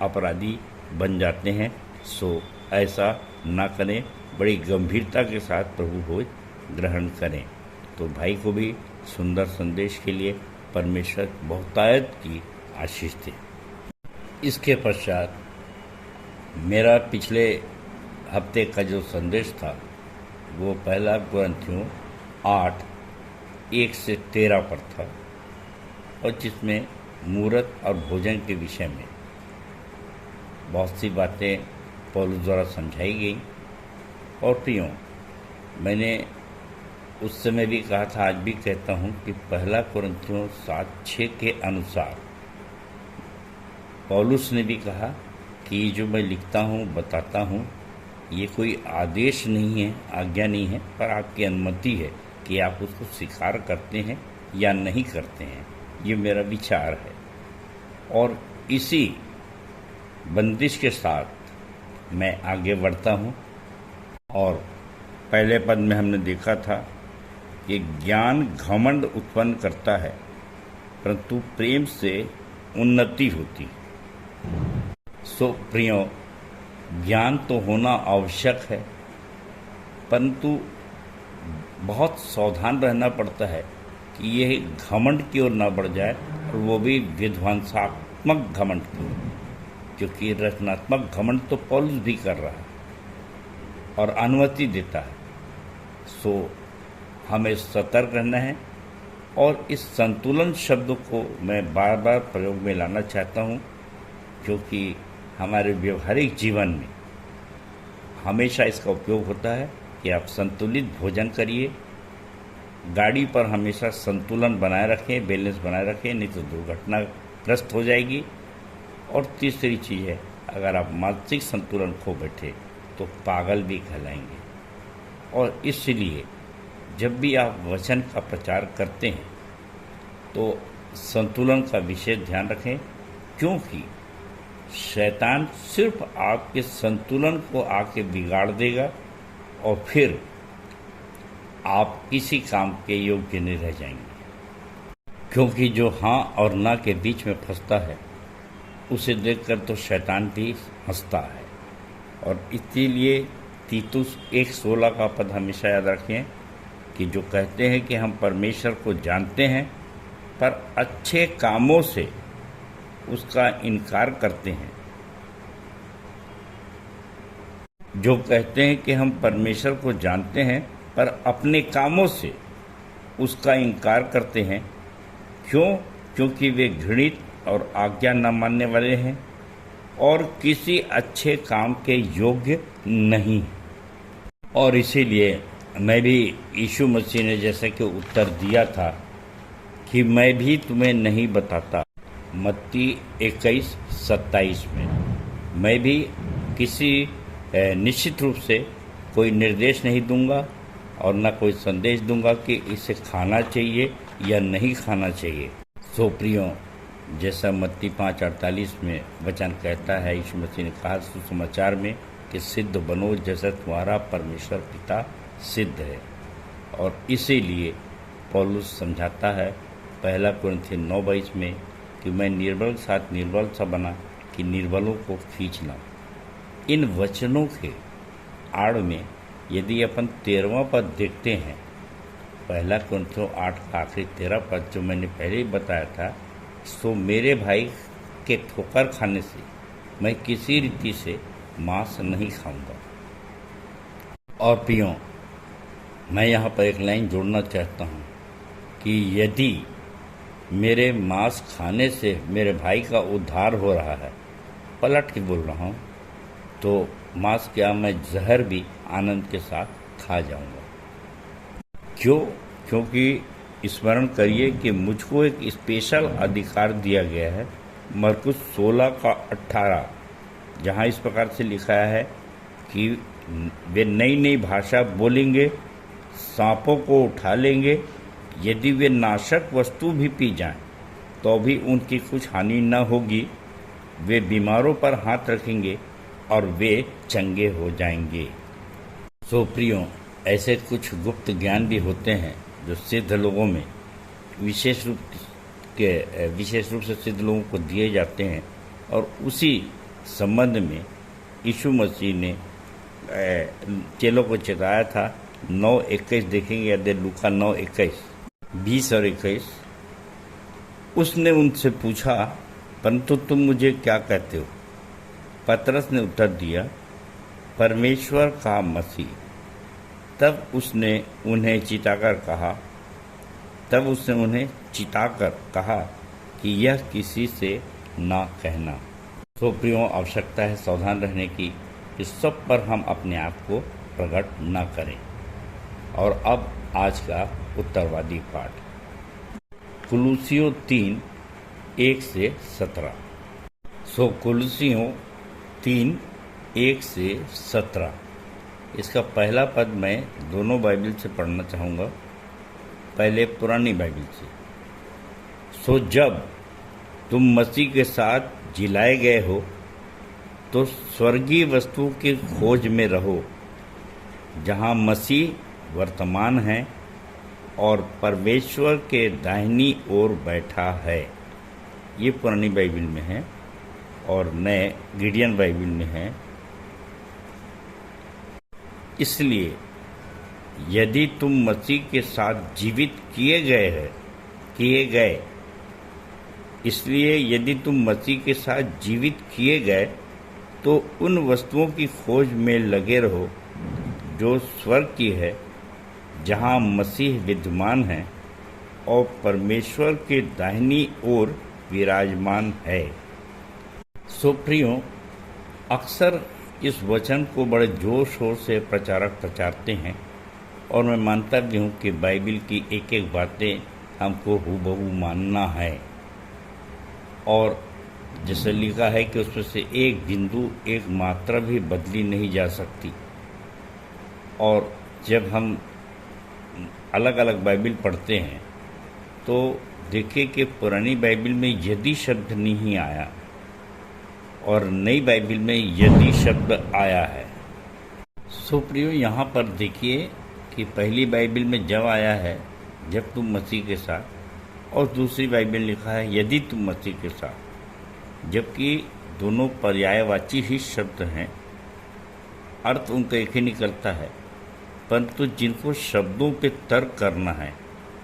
अपराधी बन जाते हैं। सो ऐसा ना करें, बड़ी गंभीरता के साथ प्रभु भोज ग्रहण करें। तो भाई को भी सुंदर संदेश के लिए परमेश्वर बहुतायत की आशीष दे। इसके पश्चात मेरा पिछले हफ्ते का जो संदेश था वो पहला कुरिन्थियों 8:1-13 पर था, और जिसमें मूरत और भोजन के विषय में बहुत सी बातें पौलुस द्वारा समझाई गई। और प्रियो, मैंने उस समय भी कहा था, आज भी कहता हूँ कि पहला कुरिन्थियों 7:6 के अनुसार पौलुस ने भी कहा कि जो मैं लिखता हूँ, बताता हूँ, ये कोई आदेश नहीं है, आज्ञा नहीं है, पर आपकी अनुमति है कि आप उसको स्वीकार करते हैं या नहीं करते हैं। ये मेरा विचार है। और इसी बंदिश के साथ मैं आगे बढ़ता हूँ। और पहले पद में हमने देखा था कि ज्ञान घमंड उत्पन्न करता है, परंतु प्रेम से उन्नति होती। सो प्रियो, ज्ञान तो होना आवश्यक है, परंतु बहुत सावधान रहना पड़ता है कि यह घमंड की ओर न बढ़ जाए, और वो भी विध्वंसात्मक घमंड की ओर, क्योंकि रचनात्मक घमंड तो पौलुस भी कर रहा है और अनुमति देता है। सो हमें सतर्क रहना है। और इस संतुलन शब्द को मैं बार बार प्रयोग में लाना चाहता हूँ, क्योंकि हमारे व्यवहारिक जीवन में हमेशा इसका उपयोग होता है कि आप संतुलित भोजन करिए, गाड़ी पर हमेशा संतुलन बनाए रखें, बैलेंस बनाए रखें, नहीं तो दुर्घटनाग्रस्त हो जाएगी। और तीसरी चीज़ है, अगर आप मानसिक संतुलन खो बैठे तो पागल भी कहलाएंगे। और इसलिए जब भी आप वचन का प्रचार करते हैं तो संतुलन का विशेष ध्यान रखें, क्योंकि शैतान सिर्फ आपके संतुलन को आके बिगाड़ देगा और फिर आप किसी काम के योग्य नहीं रह जाएंगे। क्योंकि जो हाँ और ना के बीच में फंसता है उसे देखकर तो शैतान भी हंसता है। और इसीलिए तीतुस 1:16 का पद हमेशा याद रखें कि जो कहते हैं कि हम परमेश्वर को जानते हैं पर अच्छे कामों से उसका इनकार करते हैं, जो कहते हैं कि हम परमेश्वर को जानते हैं पर अपने कामों से उसका इनकार करते हैं। क्यों? क्योंकि वे घृणित और आज्ञा न मानने वाले हैं और किसी अच्छे काम के योग्य नहीं। और इसीलिए मैं भी यीशु मसीह ने जैसे कि उत्तर दिया था कि मैं भी तुम्हें नहीं बताता, मत्ती 21:27 में मैं भी किसी निश्चित रूप से कोई निर्देश नहीं दूंगा और न कोई संदेश दूंगा कि इसे खाना चाहिए या नहीं खाना चाहिए। सो प्रियो, जैसा मत्ती 5:48 में वचन कहता है, यीशु मसीह ने कहा सुसमाचार में कि सिद्ध बनो जैसा तुम्हारा परमेश्वर पिता सिद्ध है। और इसीलिए पौलुस समझाता है पहला कुरिन्थियों 9:22 में कि मैं निर्बल के साथ निर्बल सा बना कि निर्बलों को खींच लाऊं। इन वचनों के आड़ में यदि अपन 13वां पद देखते हैं, पहला कुरिन्थियों 8 का आखिरी 13 पद जो मैंने पहले ही बताया था, सो मेरे भाई के ठोकर खाने से मैं किसी रीति से मांस नहीं खाऊंगा। और प्रियो, मैं यहाँ पर एक लाइन जोड़ना चाहता हूँ कि यदि मेरे मांस खाने से मेरे भाई का उद्धार हो रहा है, पलट के बोल रहा हूँ, तो मांस क्या मैं जहर भी आनंद के साथ खा जाऊंगा। क्यों? क्योंकि स्मरण करिए कि मुझको एक स्पेशल अधिकार दिया गया है, मरकुस 16:18, जहाँ इस प्रकार से लिखा है कि वे नई नई भाषा बोलेंगे, सांपों को उठा लेंगे, यदि वे नाशक वस्तु भी पी जाएं तो भी उनकी कुछ हानि न होगी, वे बीमारों पर हाथ रखेंगे और वे चंगे हो जाएंगे। सो प्रियो, ऐसे कुछ गुप्त ज्ञान भी होते हैं जो सिद्ध लोगों में विशेष रूप के विशेष रूप से सिद्ध लोगों को दिए जाते हैं। और उसी संबंध में यीशु मसीह ने चेलों को चेताया था। 9:21 देखेंगे यदि लूका 9:21, 20 और 21। उसने उनसे पूछा, परंतु तुम मुझे क्या कहते हो? पतरस ने उत्तर दिया, परमेश्वर का मसीह। तब उसने उन्हें चिताकर कहा कि यह किसी से ना कहना। तो प्रियो, आवश्यकता है सावधान रहने की, इस सब पर हम अपने आप को प्रकट न करें। और अब आज का उत्तरवादी पाठ, कुलुसियों 3:1-17। कुलुसियों 3:1-17, इसका पहला पद मैं दोनों बाइबल से पढ़ना चाहूँगा। पहले पुरानी बाइबल से। जब तुम मसीह के साथ जिलाए गए हो तो स्वर्गीय वस्तुओं की खोज में रहो, जहाँ मसीह वर्तमान है और परमेश्वर के दाहिनी ओर बैठा है। ये पुरानी बाइबल में है और नए गिडियन बाइबल में है। इसलिए यदि तुम मसीह के साथ जीवित किए गए तो उन वस्तुओं की खोज में लगे रहो जो स्वर्ग की है, जहाँ मसीह विद्यमान है और परमेश्वर के दाहिनी ओर विराजमान है। प्रियो, अक्सर इस वचन को बड़े जोर शोर से प्रचारते हैं और मैं मानता भी हूँ कि बाइबल की एक एक बातें हमको हूबहू मानना है। और जैसे लिखा है कि उसमें से एक बिंदु, एक मात्रा भी बदली नहीं जा सकती। और जब हम अलग अलग बाइबल पढ़ते हैं तो देखिए कि पुरानी बाइबल में यदि शब्द नहीं आया और नई बाइबल में यदि शब्द आया है। प्रियो, यहाँ पर देखिए कि पहली बाइबल में जब आया है, जब तुम मसीह के साथ, और दूसरी बाइबल लिखा है यदि तुम मसीह के साथ, जबकि दोनों पर्यायवाची ही शब्द हैं, अर्थ उनका एक ही निकलता है। परंतु जिनको शब्दों पे तर्क करना है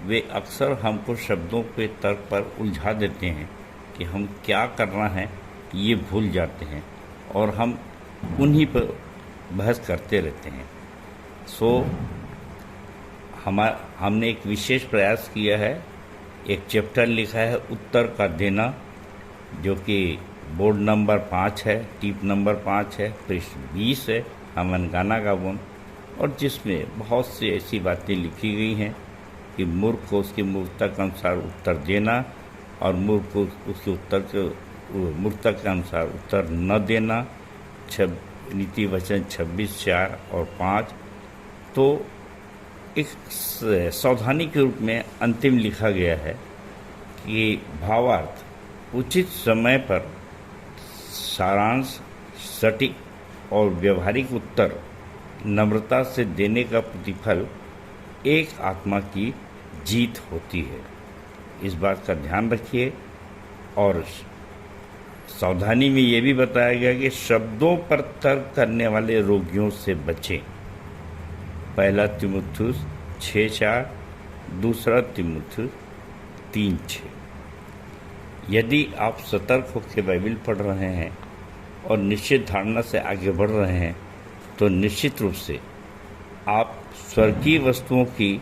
वे अक्सर हमको शब्दों पे तर्क पर उलझा देते हैं कि हम क्या करना है ये भूल जाते हैं और हम उन्हीं पर बहस करते रहते हैं। हमने एक विशेष प्रयास किया है। एक चैप्टर लिखा है उत्तर का देना, जो कि बोर्ड नंबर 5 है, टिप नंबर 5 है, पृष्ठ 20 है, हमन गाना गावन, और जिसमें बहुत सी ऐसी बातें लिखी गई हैं कि मूर्ख को उसकी मूर्खता के अनुसार उत्तर देना और मूर्ख को उसके मूर्खता के अनुसार उत्तर न देना। नीति वचन 26:4 और 5। तो एक सावधानी के रूप में अंतिम लिखा गया है कि भावार्थ, उचित समय पर सारांश, सटीक और व्यवहारिक उत्तर नम्रता से देने का प्रतिफल एक आत्मा की जीत होती है। इस बात का ध्यान रखिए। और सावधानी में ये भी बताया गया कि शब्दों पर तर्क करने वाले रोगियों से बचें। पहला तीमुथियुस 6:4, दूसरा तीमुथियुस 3:6। यदि आप सतर्क होकर बाइबल पढ़ रहे हैं और निश्चित धारणा से आगे बढ़ रहे हैं तो निश्चित रूप से आप स्वर्गीय वस्तुओं की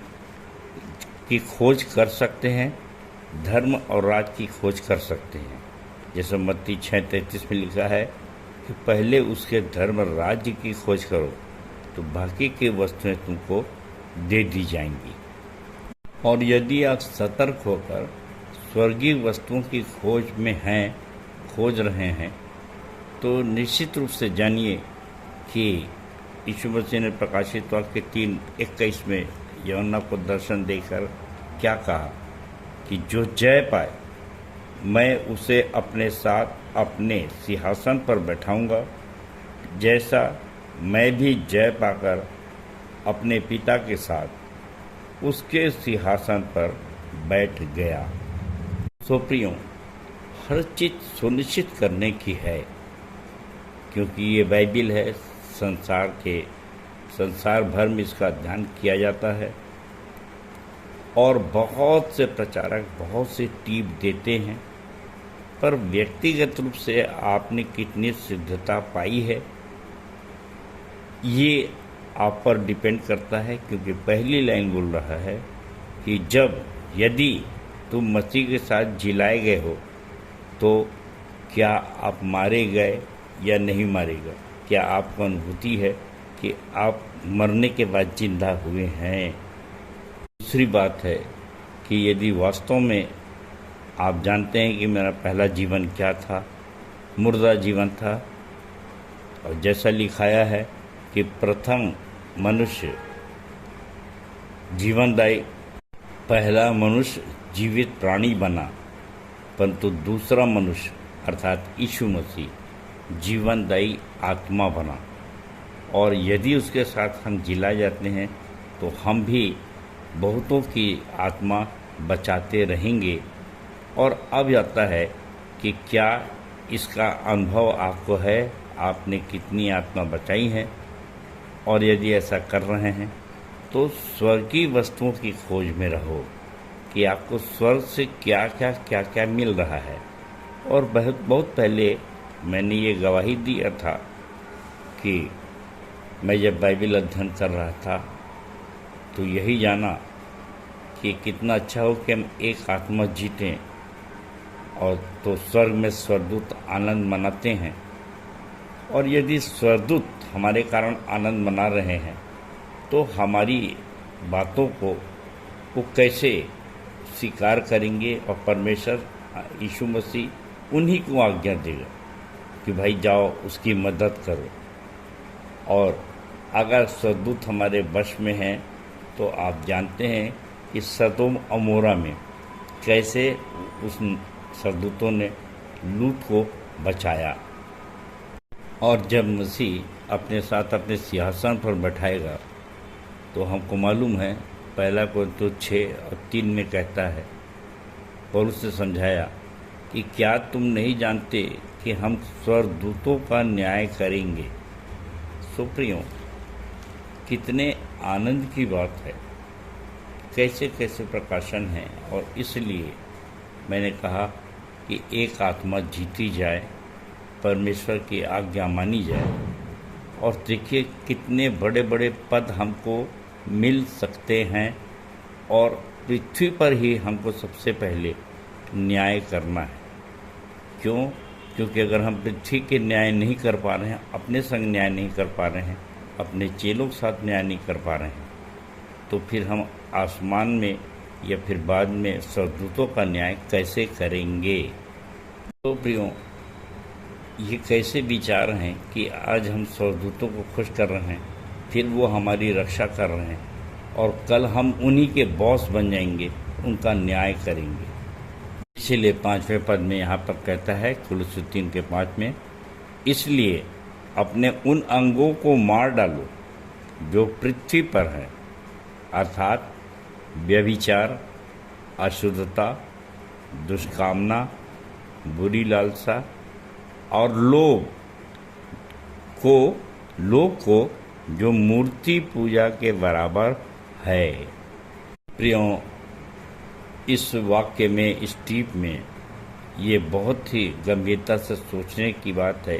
खोज कर सकते हैं, धर्म और राज की खोज कर सकते हैं। जैसे मत्ती 6:33 में लिखा है कि पहले उसके धर्म राज्य की खोज करो तो बाकी की वस्तुएं तुमको दे दी जाएंगी। और यदि आप सतर्क होकर स्वर्गीय वस्तुओं की खोज रहे हैं तो निश्चित रूप से जानिए कि यीशु मसीह ने प्रकाशित वाक्य 3:21 में यूहन्ना को दर्शन देकर क्या कहा कि जो जय पाए मैं उसे अपने साथ अपने सिंहासन पर बैठाऊंगा, जैसा मैं भी जय पाकर अपने पिता के साथ उसके सिंहासन पर बैठ गया। सो प्रियो, हर चीज़ सुनिश्चित करने की है, क्योंकि ये बाइबिल है। संसार भर में इसका अध्ययन किया जाता है और बहुत से प्रचारक बहुत से टिप देते हैं, पर व्यक्तिगत रूप से आपने कितनी सिद्धता पाई है ये आप पर डिपेंड करता है। क्योंकि पहली लाइन बोल रहा है कि यदि तुम मसीह के साथ जिलाए गए हो तो क्या आप मारे गए या नहीं मारे गए, क्या आपको अनुभूति है कि आप मरने के बाद जिंदा हुए हैं। दूसरी बात है कि यदि वास्तव में आप जानते हैं कि मेरा पहला जीवन क्या था, मुर्दा जीवन था, और जैसा लिखाया है कि प्रथम मनुष्य जीवनदायी, पहला मनुष्य जीवित प्राणी बना, परंतु दूसरा मनुष्य अर्थात यीशु मसीह जीवनदायी आत्मा बना। और यदि उसके साथ हम जिलाए जाते हैं तो हम भी बहुतों की आत्मा बचाते रहेंगे। और अब आता है कि क्या इसका अनुभव आपको है, आपने कितनी आत्मा बचाई है, और यदि ऐसा कर रहे हैं तो स्वर्गीय वस्तुओं की खोज में रहो कि आपको स्वर्ग से क्या क्या मिल रहा है। और बहुत पहले मैंने ये गवाही दिया था कि मैं जब बाइबिल अध्ययन कर रहा था तो यही जाना कि कितना अच्छा हो कि हम एक आत्मा जीतें, और तो स्वर्ग में स्वर्गदूत आनंद मनाते हैं। और यदि स्वर्गदूत हमारे कारण आनंद मना रहे हैं तो हमारी बातों को वो कैसे स्वीकार करेंगे, और परमेश्वर यीशु मसीह उन्हीं को आज्ञा देगा कि भाई जाओ उसकी मदद करो। और अगर स्वर्गदूत हमारे वश में हैं तो आप जानते हैं कि सदोम अमोरा में कैसे उस स्वर्गदूतों ने लूत को बचाया। और जब मसीह अपने साथ अपने सिंहासन पर बैठाएगा तो हमको मालूम है, पहला कोरिन्थियों 6:3 में कहता है, पौलुस ने समझाया कि क्या तुम नहीं जानते कि हम स्वर्गदूतों का न्याय करेंगे। सो प्रियो, कितने आनंद की बात है, कैसे कैसे प्रकाशन है। और इसलिए मैंने कहा कि एक आत्मा जीती जाए, परमेश्वर की आज्ञा मानी जाए, और देखिए कितने बड़े बड़े पद हमको मिल सकते हैं। और पृथ्वी पर ही हमको सबसे पहले न्याय करना है। क्यों? क्योंकि अगर हम पृथ्वी के न्याय नहीं कर पा रहे हैं, अपने संग न्याय नहीं कर पा रहे हैं, अपने चेलों के साथ न्याय नहीं कर पा रहे हैं, तो फिर हम आसमान में या फिर बाद में स्वर्गदूतों का न्याय कैसे करेंगे। तो प्रियो, ये कैसे विचार हैं कि आज हम स्वर्गदूतों को खुश कर रहे हैं, फिर वो हमारी रक्षा कर रहे हैं, और कल हम उन्हीं के बॉस बन जाएंगे, उनका न्याय करेंगे। इसीलिए 5वें पद में यहाँ पर कहता है, कुलुस्सी 3:5 में, इसलिए अपने उन अंगों को मार डालो जो पृथ्वी पर है, अर्थात व्यभिचार, अशुद्धता, दुष्कामना, बुरी लालसा और लोभ को जो मूर्ति पूजा के बराबर है। प्रियो, इस वाक्य में, इस टीप में, ये बहुत ही गंभीरता से सोचने की बात है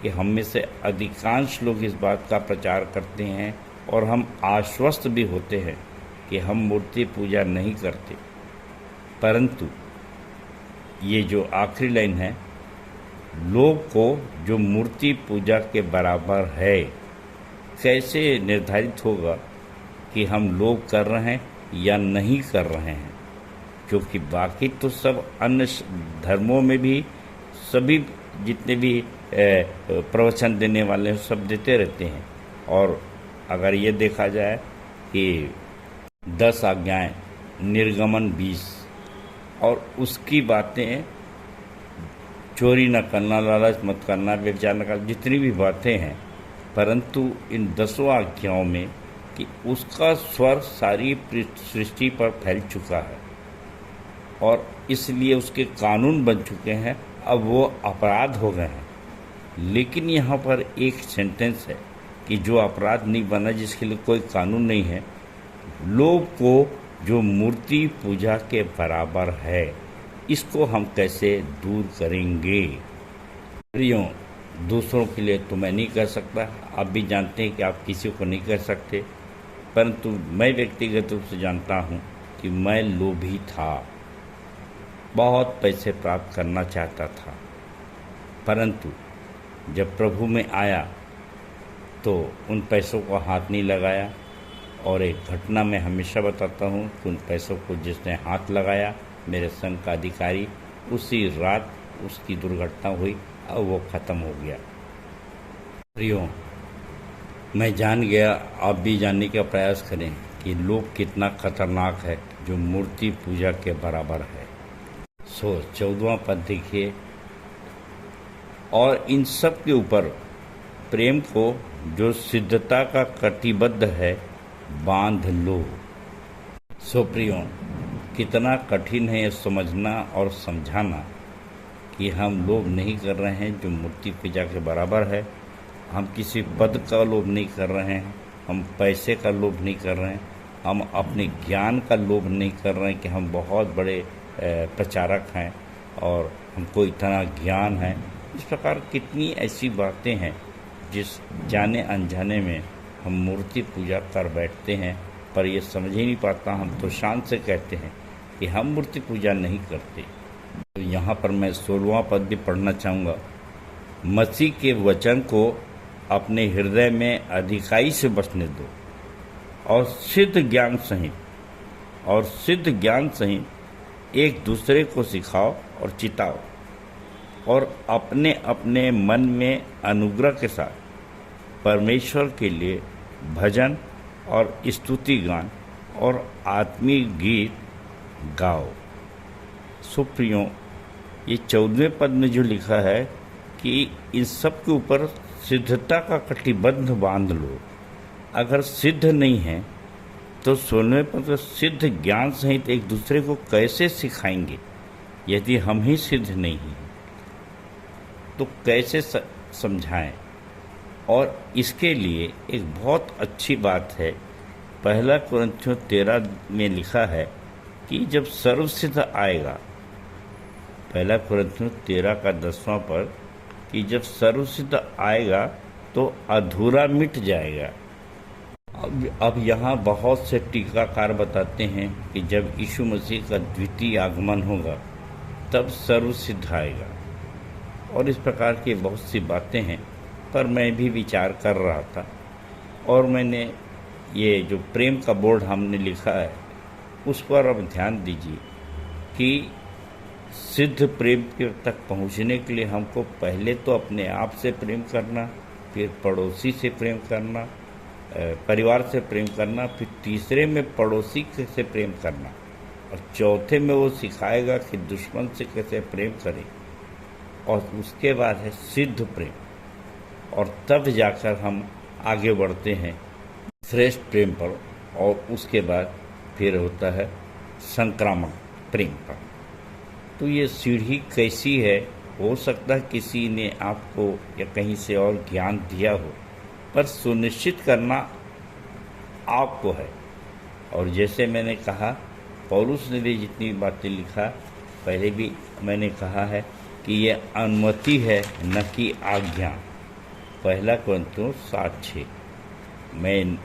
कि हम में से अधिकांश लोग इस बात का प्रचार करते हैं और हम आश्वस्त भी होते हैं कि हम मूर्ति पूजा नहीं करते, परंतु ये जो आखिरी लाइन है, लोग को जो मूर्ति पूजा के बराबर है, कैसे निर्धारित होगा कि हम लोग कर रहे हैं या नहीं कर रहे हैं। क्योंकि बाकी तो सब अन्य धर्मों में भी सभी जितने भी प्रवचन देने वाले हैं सब देते रहते हैं। और अगर ये देखा जाए कि 10 आज्ञाएं, निर्गमन 20, और उसकी बातें, चोरी न करना, लालच मत करना, व्यभिचार न करना, जितनी भी बातें हैं, परंतु इन 10 आज्ञाओं में कि उसका स्वर सारी सृष्टि पर फैल चुका है और इसलिए उसके कानून बन चुके हैं, अब वो अपराध हो गए हैं। लेकिन यहाँ पर एक सेंटेंस है कि जो अपराध नहीं बना, जिसके लिए कोई कानून नहीं है, लोभ को जो मूर्ति पूजा के बराबर है, इसको हम कैसे दूर करेंगे। प्रियों, दूसरों के लिए तो मैं नहीं कर सकता, आप भी जानते हैं कि आप किसी को नहीं कर सकते, परंतु मैं व्यक्तिगत रूप से जानता हूँ कि मैं लोभी था, बहुत पैसे प्राप्त करना चाहता था, परंतु जब प्रभु में आया तो उन पैसों को हाथ नहीं लगाया। और एक घटना मैं हमेशा बताता हूँ कि उन पैसों को जिसने हाथ लगाया, मेरे संघ का अधिकारी, उसी रात उसकी दुर्घटना हुई और वो ख़त्म हो गया। प्रियो, मैं जान गया, आप भी जानने का प्रयास करें कि लोभ कितना खतरनाक है जो मूर्ति पूजा के बराबर है। 14वां पद देखिए, और इन सब के ऊपर प्रेम को जो सिद्धता का कटिबद्ध है बांध लो। प्रियो, कितना कठिन है यह समझना और समझाना कि हम लोभ नहीं कर रहे हैं जो मूर्ति पूजा के बराबर है, हम किसी पद का लोभ नहीं कर रहे हैं, हम पैसे का लोभ नहीं कर रहे हैं, हम अपने ज्ञान का लोभ नहीं कर रहे हैं कि हम बहुत बड़े प्रचारक हैं और हमको इतना ज्ञान है। इस प्रकार कितनी ऐसी बातें हैं जिस जाने अनजाने में हम मूर्ति पूजा कर बैठते हैं, पर ये समझ ही नहीं पाता। हम तो शान से कहते हैं कि हम मूर्ति पूजा नहीं करते। तो यहाँ पर मैं 16वां पद भी पढ़ना चाहूँगा। मसीह के वचन को अपने हृदय में अधिकाई से बसने दो और सिद्ध ज्ञान सहित एक दूसरे को सिखाओ और चिताओ, और अपने अपने मन में अनुग्रह के साथ परमेश्वर के लिए भजन और स्तुति गान और आत्मीय गीत गाओ। सुप्रियों, ये 14वें पद में जो लिखा है कि इन सब के ऊपर सिद्धता का कटिबद्ध बांध लो। अगर सिद्ध नहीं है तो 16वें पद में सिद्ध ज्ञान सहित एक दूसरे को कैसे सिखाएंगे? यदि हम ही सिद्ध नहीं हैं तो कैसे समझाएं? और इसके लिए एक बहुत अच्छी बात है, 1 कुरिन्थियों 13 में लिखा है कि जब सर्वसिद्ध आएगा, 1 कुरिन्थियों 13 का 10वां पद, कि जब सर्वसिद्ध आएगा तो अधूरा मिट जाएगा। अब यहाँ बहुत से टीकाकार बताते हैं कि जब यीशु मसीह का द्वितीय आगमन होगा तब सर्वसिद्ध आएगा, और इस प्रकार की बहुत सी बातें हैं। पर मैं भी विचार कर रहा था और मैंने ये जो प्रेम का बोर्ड हमने लिखा है उस पर अब ध्यान दीजिए कि सिद्ध प्रेम के तक पहुंचने के लिए हमको पहले तो अपने आप से प्रेम करना, फिर पड़ोसी से प्रेम करना, परिवार से प्रेम करना, फिर तीसरे में पड़ोसी से प्रेम करना, और चौथे में वो सिखाएगा कि दुश्मन से कैसे प्रेम करें, और उसके बाद है सिद्ध प्रेम, और तब जाकर हम आगे बढ़ते हैं श्रेष्ठ प्रेम पर, और उसके बाद फिर होता है संक्रामक प्रेम पर। तो ये सीढ़ी कैसी है? हो सकता है किसी ने आपको या कहीं से और ज्ञान दिया हो, पर सुनिश्चित करना आपको है। और जैसे मैंने कहा, पौलुस ने भी जितनी बातें लिखा, पहले भी मैंने कहा है कि ये अनुमति है न कि आज्ञा। 1 कुरिन्थियों 7:6। मैं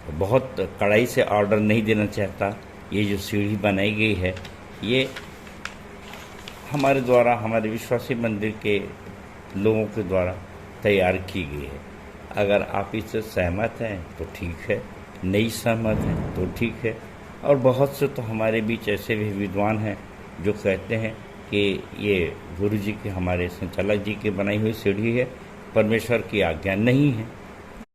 बहुत कड़ाई से ऑर्डर नहीं देना चाहता। ये जो सीढ़ी बनाई गई है ये हमारे द्वारा, हमारे विश्वासी मंदिर के लोगों के द्वारा तैयार की गई है। अगर आप इससे सहमत हैं तो ठीक है, नहीं सहमत हैं तो ठीक है। और बहुत से तो हमारे बीच ऐसे भी विद्वान हैं जो कहते हैं कि ये गुरु जी के, हमारे संचालक जी की बनाई हुई सीढ़ी है, परमेश्वर की आज्ञा नहीं है।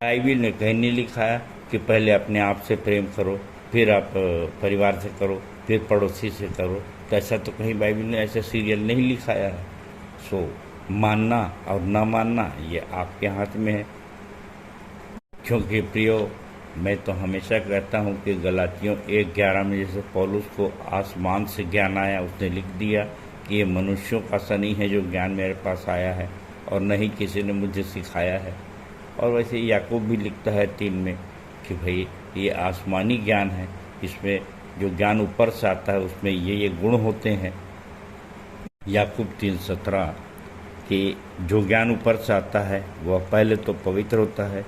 बाइबिल ने कहीं नहीं लिखा है कि पहले अपने आप से प्रेम करो, फिर आप परिवार से करो, फिर पड़ोसी से करो। तो ऐसा तो कहीं बाइबिल ने ऐसा सीरियल नहीं लिखाया है। सो मानना और न मानना ये आपके हाथ में है। क्योंकि प्रियो, मैं तो हमेशा कहता हूँ कि गलातियों 1:11 में जैसे पौलुस को आसमान से ज्ञान आया, उसने लिख दिया कि ये मनुष्यों का सा नहीं है जो ज्ञान मेरे पास आया है और न ही किसी ने मुझे सिखाया है। और वैसे याकूब भी लिखता है 3 में कि भाई ये आसमानी ज्ञान है, इसमें जो ज्ञान ऊपर से आता है उसमें ये गुण होते हैं। याकूब 3:17 कि जो ज्ञान ऊपर से आता है वह पहले तो पवित्र होता है,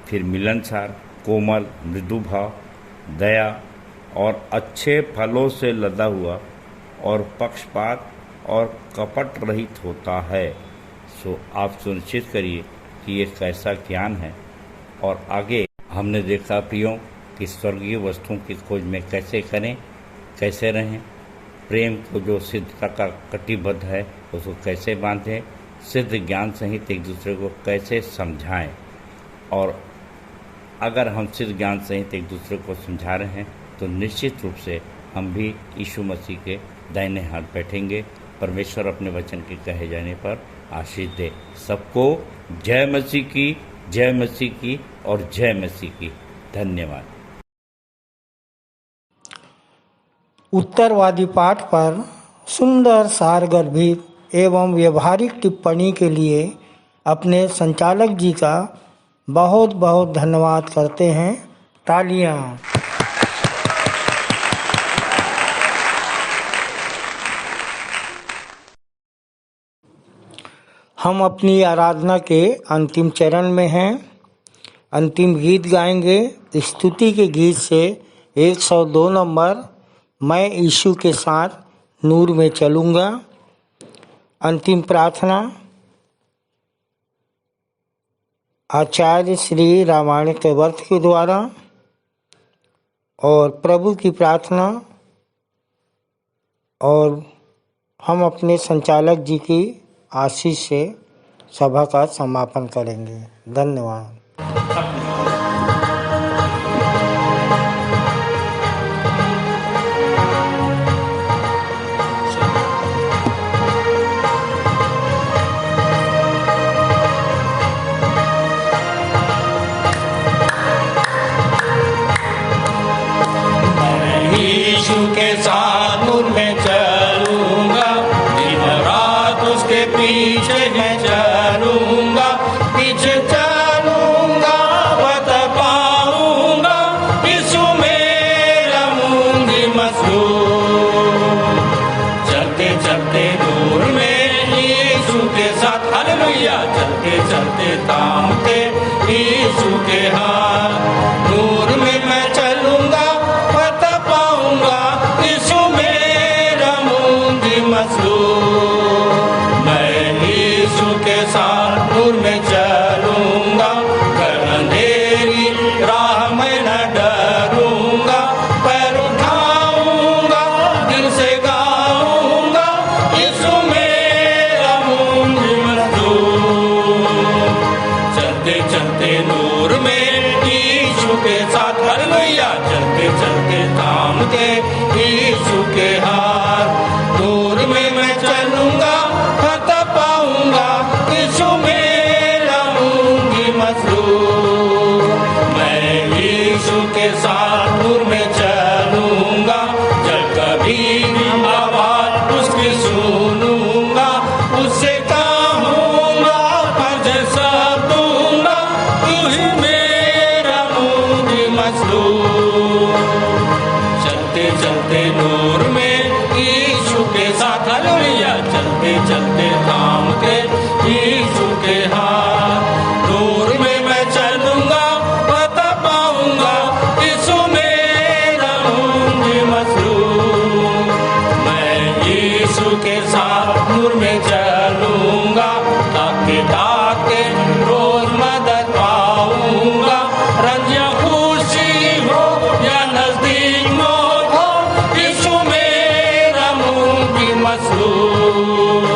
फिर मिलनसार, कोमल, मृदु भाव, दया और अच्छे फलों से लदा हुआ और पक्षपात और कपट रहित होता है। सो आप सुनिश्चित करिए कि ये कैसा ज्ञान है। और आगे हमने देखा प्रियों कि स्वर्गीय वस्तुओं की खोज में कैसे करें, कैसे रहें, प्रेम को जो सिद्धता का कटिबद्ध है उसको कैसे बांधें, सिद्ध ज्ञान सहित एक दूसरे को कैसे समझाएं। और अगर हम सिद्ध ज्ञान सहित एक दूसरे को समझा रहे हैं तो निश्चित रूप से हम भी यीशु मसीह के दाहिने हाथ बैठेंगे। परमेश्वर अपने वचन के कहे जाने पर आशीष दे। सबको जय मसीह की, जय मसीह की और जय मसीह की। धन्यवाद। उत्तरवादी पाठ पर सुंदर सारगर्भित एवं व्यवहारिक टिप्पणी के लिए अपने संचालक जी का बहुत बहुत धन्यवाद करते हैं। तालियां। हम अपनी आराधना के अंतिम चरण में हैं। अंतिम गीत गाएंगे स्तुति के गीत से 102 नंबर, मैं यीशु के साथ नूर में चलूँगा। अंतिम प्रार्थना आचार्य श्री रामायण के वर्त के द्वारा और प्रभु की प्रार्थना, और हम अपने संचालक जी की आशीष से सभा का समापन करेंगे। धन्यवाद। यीशु के साथ नूर में चलूंगा, दिन रात उसके पीछे मैं चलूंगा, पीछे चलूंगा बता पाऊंगा, यीशु मेरा मुंगी मसरूर। चलते चलते नूर में यीशु के साथ, हालेलुया, चलते चलते थामते यीशु के हाथ, नूर में मैं चलूंगा पता पाऊंगा, यीशु मेरा मुंगी मसरूर। मैं यीशु के साथ नूर में चलूंगा, कर अंधेरी राह में न डरूंगा, पैर उठाऊंगा दिल से गाऊंगा, यीशु मेरा मुंगी मसरूर। चलते चलते नूर में यीशु के साथ, हालेलुया, चलते चलते थामते यीशु के हाथ, नूर में मैं चलूंगा पता पाऊंगा, यीशु मेरा मुंगी मसरूर। मैं यीशु के साथ नूर में चलूंगा, जब कभी भी आवाज उसकी सुनूंगा, उससे कहूंगा फर्ज सब दूंगा, तू ही मेरा मुंगी मसरूर। चलते चलते नूर में यीशु के साथ, हालेलुया, चलते चलते थामते यीशु के हाथ, नूर में मैं चलूंगा पता पाऊंगा, यीशु मेरा मुंगी मसरूर। मैं यीशु के साथ नूर में चलूंगा, ताके ताके रोज मदद पाऊंगा, रंजिया खुशी हो या नजदीक मौत हो, यीशु मेरा मुंगी मसरूर।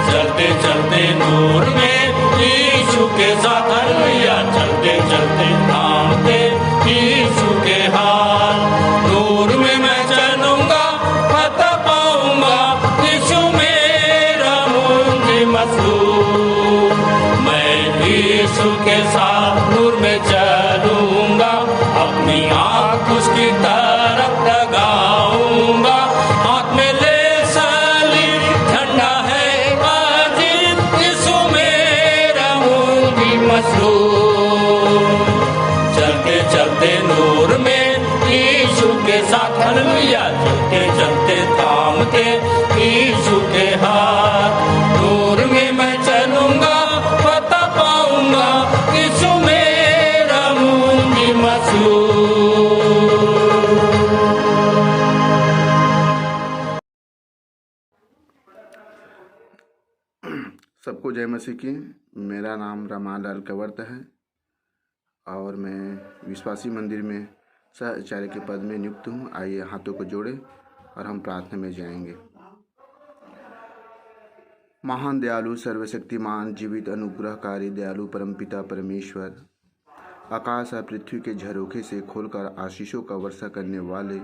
चलते चलते नूर में यीशु के साथ, हालेलुया, चलते चलते थामते यीशु के हाथ, नूर में मैं चलूंगा पता पाऊंगा, यीशु मेरा मुंगी मसरूर। मैं यीशु के साथ नूर में चलूंगा, के यीशु के हाथ। दूर में मैं चलूंगा पता पाऊंगा यीशु मेरा मुंजी मशहूर। सबको जय मसीह की। मेरा नाम रामालाल कंवर्त है और मैं विश्वासी मंदिर में सह आचार्य के पद में नियुक्त हूँ। आइए हाथों को जोड़े और हम प्रार्थना में जाएंगे। महान दयालु सर्वशक्तिमान जीवित अनुग्रहकारी दयालु परमपिता परमेश्वर, आकाश और पृथ्वी के झरोखे से खोलकर आशीषों का वर्षा करने वाले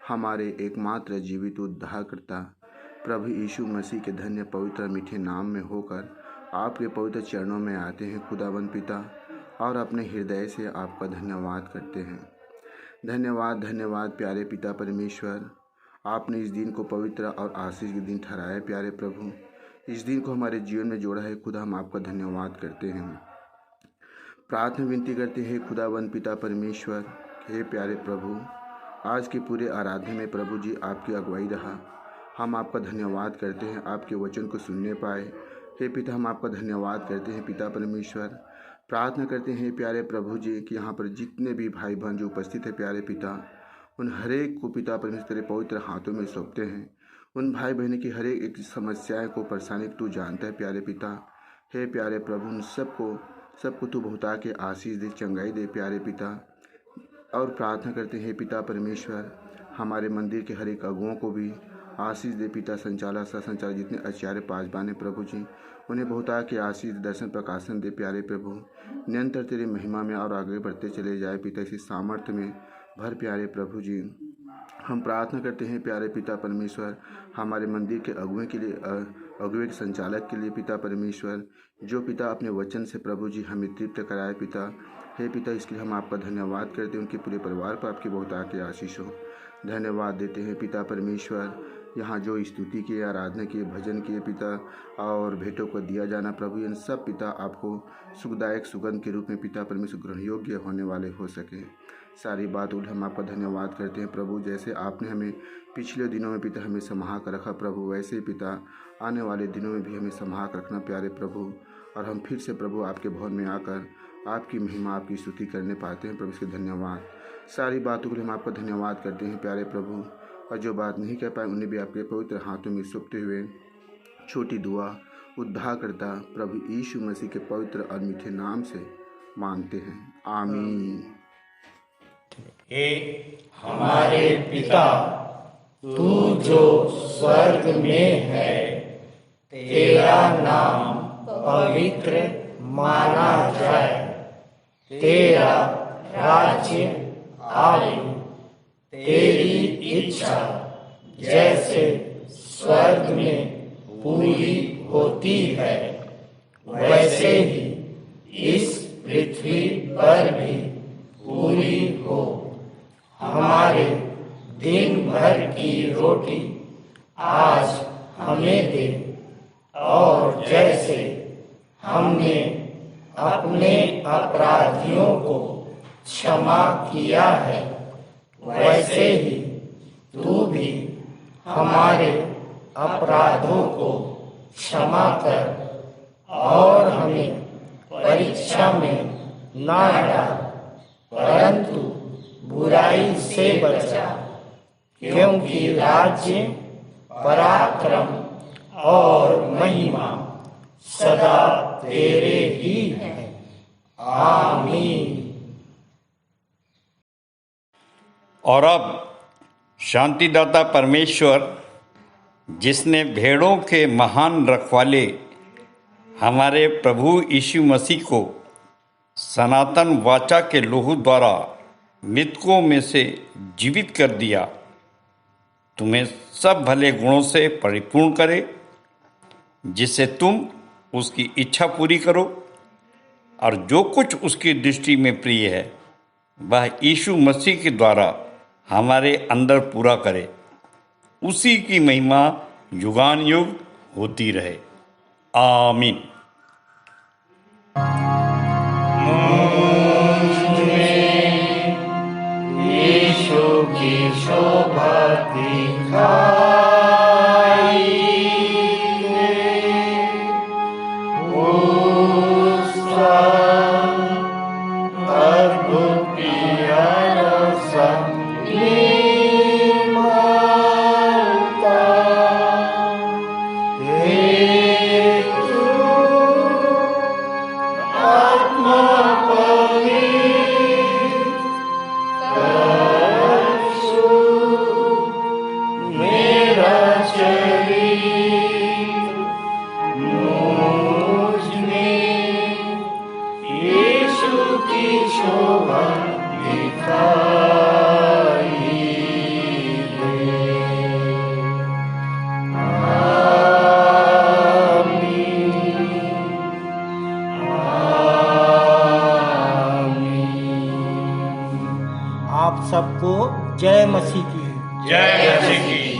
हमारे एकमात्र जीवित उद्धारकर्ता प्रभु यीशु मसीह के धन्य पवित्र मीठे नाम में होकर आपके पवित्र चरणों में आते हैं खुदावंद पिता, और अपने हृदय से आपका धन्यवाद करते हैं। धन्यवाद धन्यवाद प्यारे पिता परमेश्वर, आपने इस दिन को पवित्र और आशीष के दिन ठहराया। प्यारे प्रभु, इस दिन को हमारे जीवन में जोड़ा है खुदा, हम आपका धन्यवाद करते हैं। प्रार्थना विनती करते हैं खुदावंद पिता परमेश्वर, हे प्यारे प्रभु, आज के पूरे आराधना में प्रभु जी आपकी अगुवाई रहा। हम आपका धन्यवाद करते हैं आपके वचन को सुनने पाए। हे पिता, हम आपका धन्यवाद करते हैं पिता परमेश्वर। प्रार्थना करते हैं प्यारे प्रभु जी कि यहाँ पर जितने भी भाई बहन जो उपस्थित है प्यारे पिता, उन हरेक को पिता परमेश्वर तेरे पवित्र हाथों में सौंपते हैं। उन भाई बहन की हरेक एक समस्याएं को परेशानी तू जानता है प्यारे पिता। हे प्यारे प्रभु, उन सबको तू बहुता के आशीष दे, चंगाई दे प्यारे पिता। और प्रार्थना करते हैं पिता परमेश्वर, हमारे मंदिर के हर एक अगुओं को भी आशीष दे पिता। संचालक सह संचालक जितने आचार्य पासबान प्रभु जी, उन्हें बहुता के आशीष दर्शन प्रकाशन दे प्यारे प्रभु। निरंतर तेरे महिमा में और आगे बढ़ते चले जाए पिता, इसी सामर्थ्य में भर प्यारे प्रभु जी। हम प्रार्थना करते हैं प्यारे पिता परमेश्वर, हमारे मंदिर के अगुए के लिए, अगुए के संचालक के लिए पिता परमेश्वर, जो पिता अपने वचन से प्रभु जी हमें तृप्त कराए पिता। हे पिता, इसके लिए हम आपका धन्यवाद करते हैं। उनके पूरे परिवार पर आपकी बहुता के आशीष हो। धन्यवाद देते हैं पिता परमेश्वर। यहाँ जो स्तुति की, आराधना की, भजन किए पिता, और भेंटों को दिया जाना प्रभु, इन सब पिता आपको सुखदायक सुगंध के रूप में पिता परमेश्वर ग्रहण योग्य होने वाले हो सके। सारी बात उठ हम आपका धन्यवाद करते हैं प्रभु। जैसे आपने हमें पिछले दिनों में पिता हमें संभाल कर रखा प्रभु, वैसे ही पिता आने वाले दिनों में भी हमें संभाल कर रखना प्यारे प्रभु। और हम फिर से प्रभु आपके भवन में आकर आपकी महिमा, आपकी स्तुति करने पाते हैं प्रभु, इसके धन्यवाद। सारी बातों के लिए हम आपका धन्यवाद करते हैं प्यारे प्रभु। और जो बात नहीं कह पाए उन्हें भी आपके पवित्र हाथों में सौंपते हुए छोटी दुआ उद्धारकर्ता प्रभु यीशु मसीह के पवित्र और मीठे नाम से मांगते हैं, आमीन। हे हमारे पिता, तू जो स्वर्ग में है, तेरा नाम पवित्र माना जाए, तेरा राज्य आए, तेरी इच्छा जैसे स्वर्ग में पूरी होती है वैसे ही इस पृथ्वी पर भी पूरी हो। हमारे दिन भर की रोटी आज हमें दे, और जैसे हमने अपने अपराधियों को क्षमा किया है, वैसे ही तू भी हमारे अपराधों को क्षमा कर, और हमें परीक्षा में ना डाल, परंतु बुराई से बचा, क्योंकि राज्य, पराक्रम और महिमा सदा तेरे ही है। आमीन। और अब शांतिदाता परमेश्वर, जिसने भेड़ों के महान रखवाले हमारे प्रभु यीशु मसीह को सनातन वाचा के लोहू द्वारा मृतकों में से जीवित कर दिया, तुम्हें सब भले गुणों से परिपूर्ण करे, जिससे तुम उसकी इच्छा पूरी करो और जो कुछ उसकी दृष्टि में प्रिय है वह यीशु मसीह के द्वारा हमारे अंदर पूरा करे। उसी की महिमा युगान युग होती रहे। आमीन। यीशु की शोभा दिखा आप सबको जय मसीह की। जय मसीह की।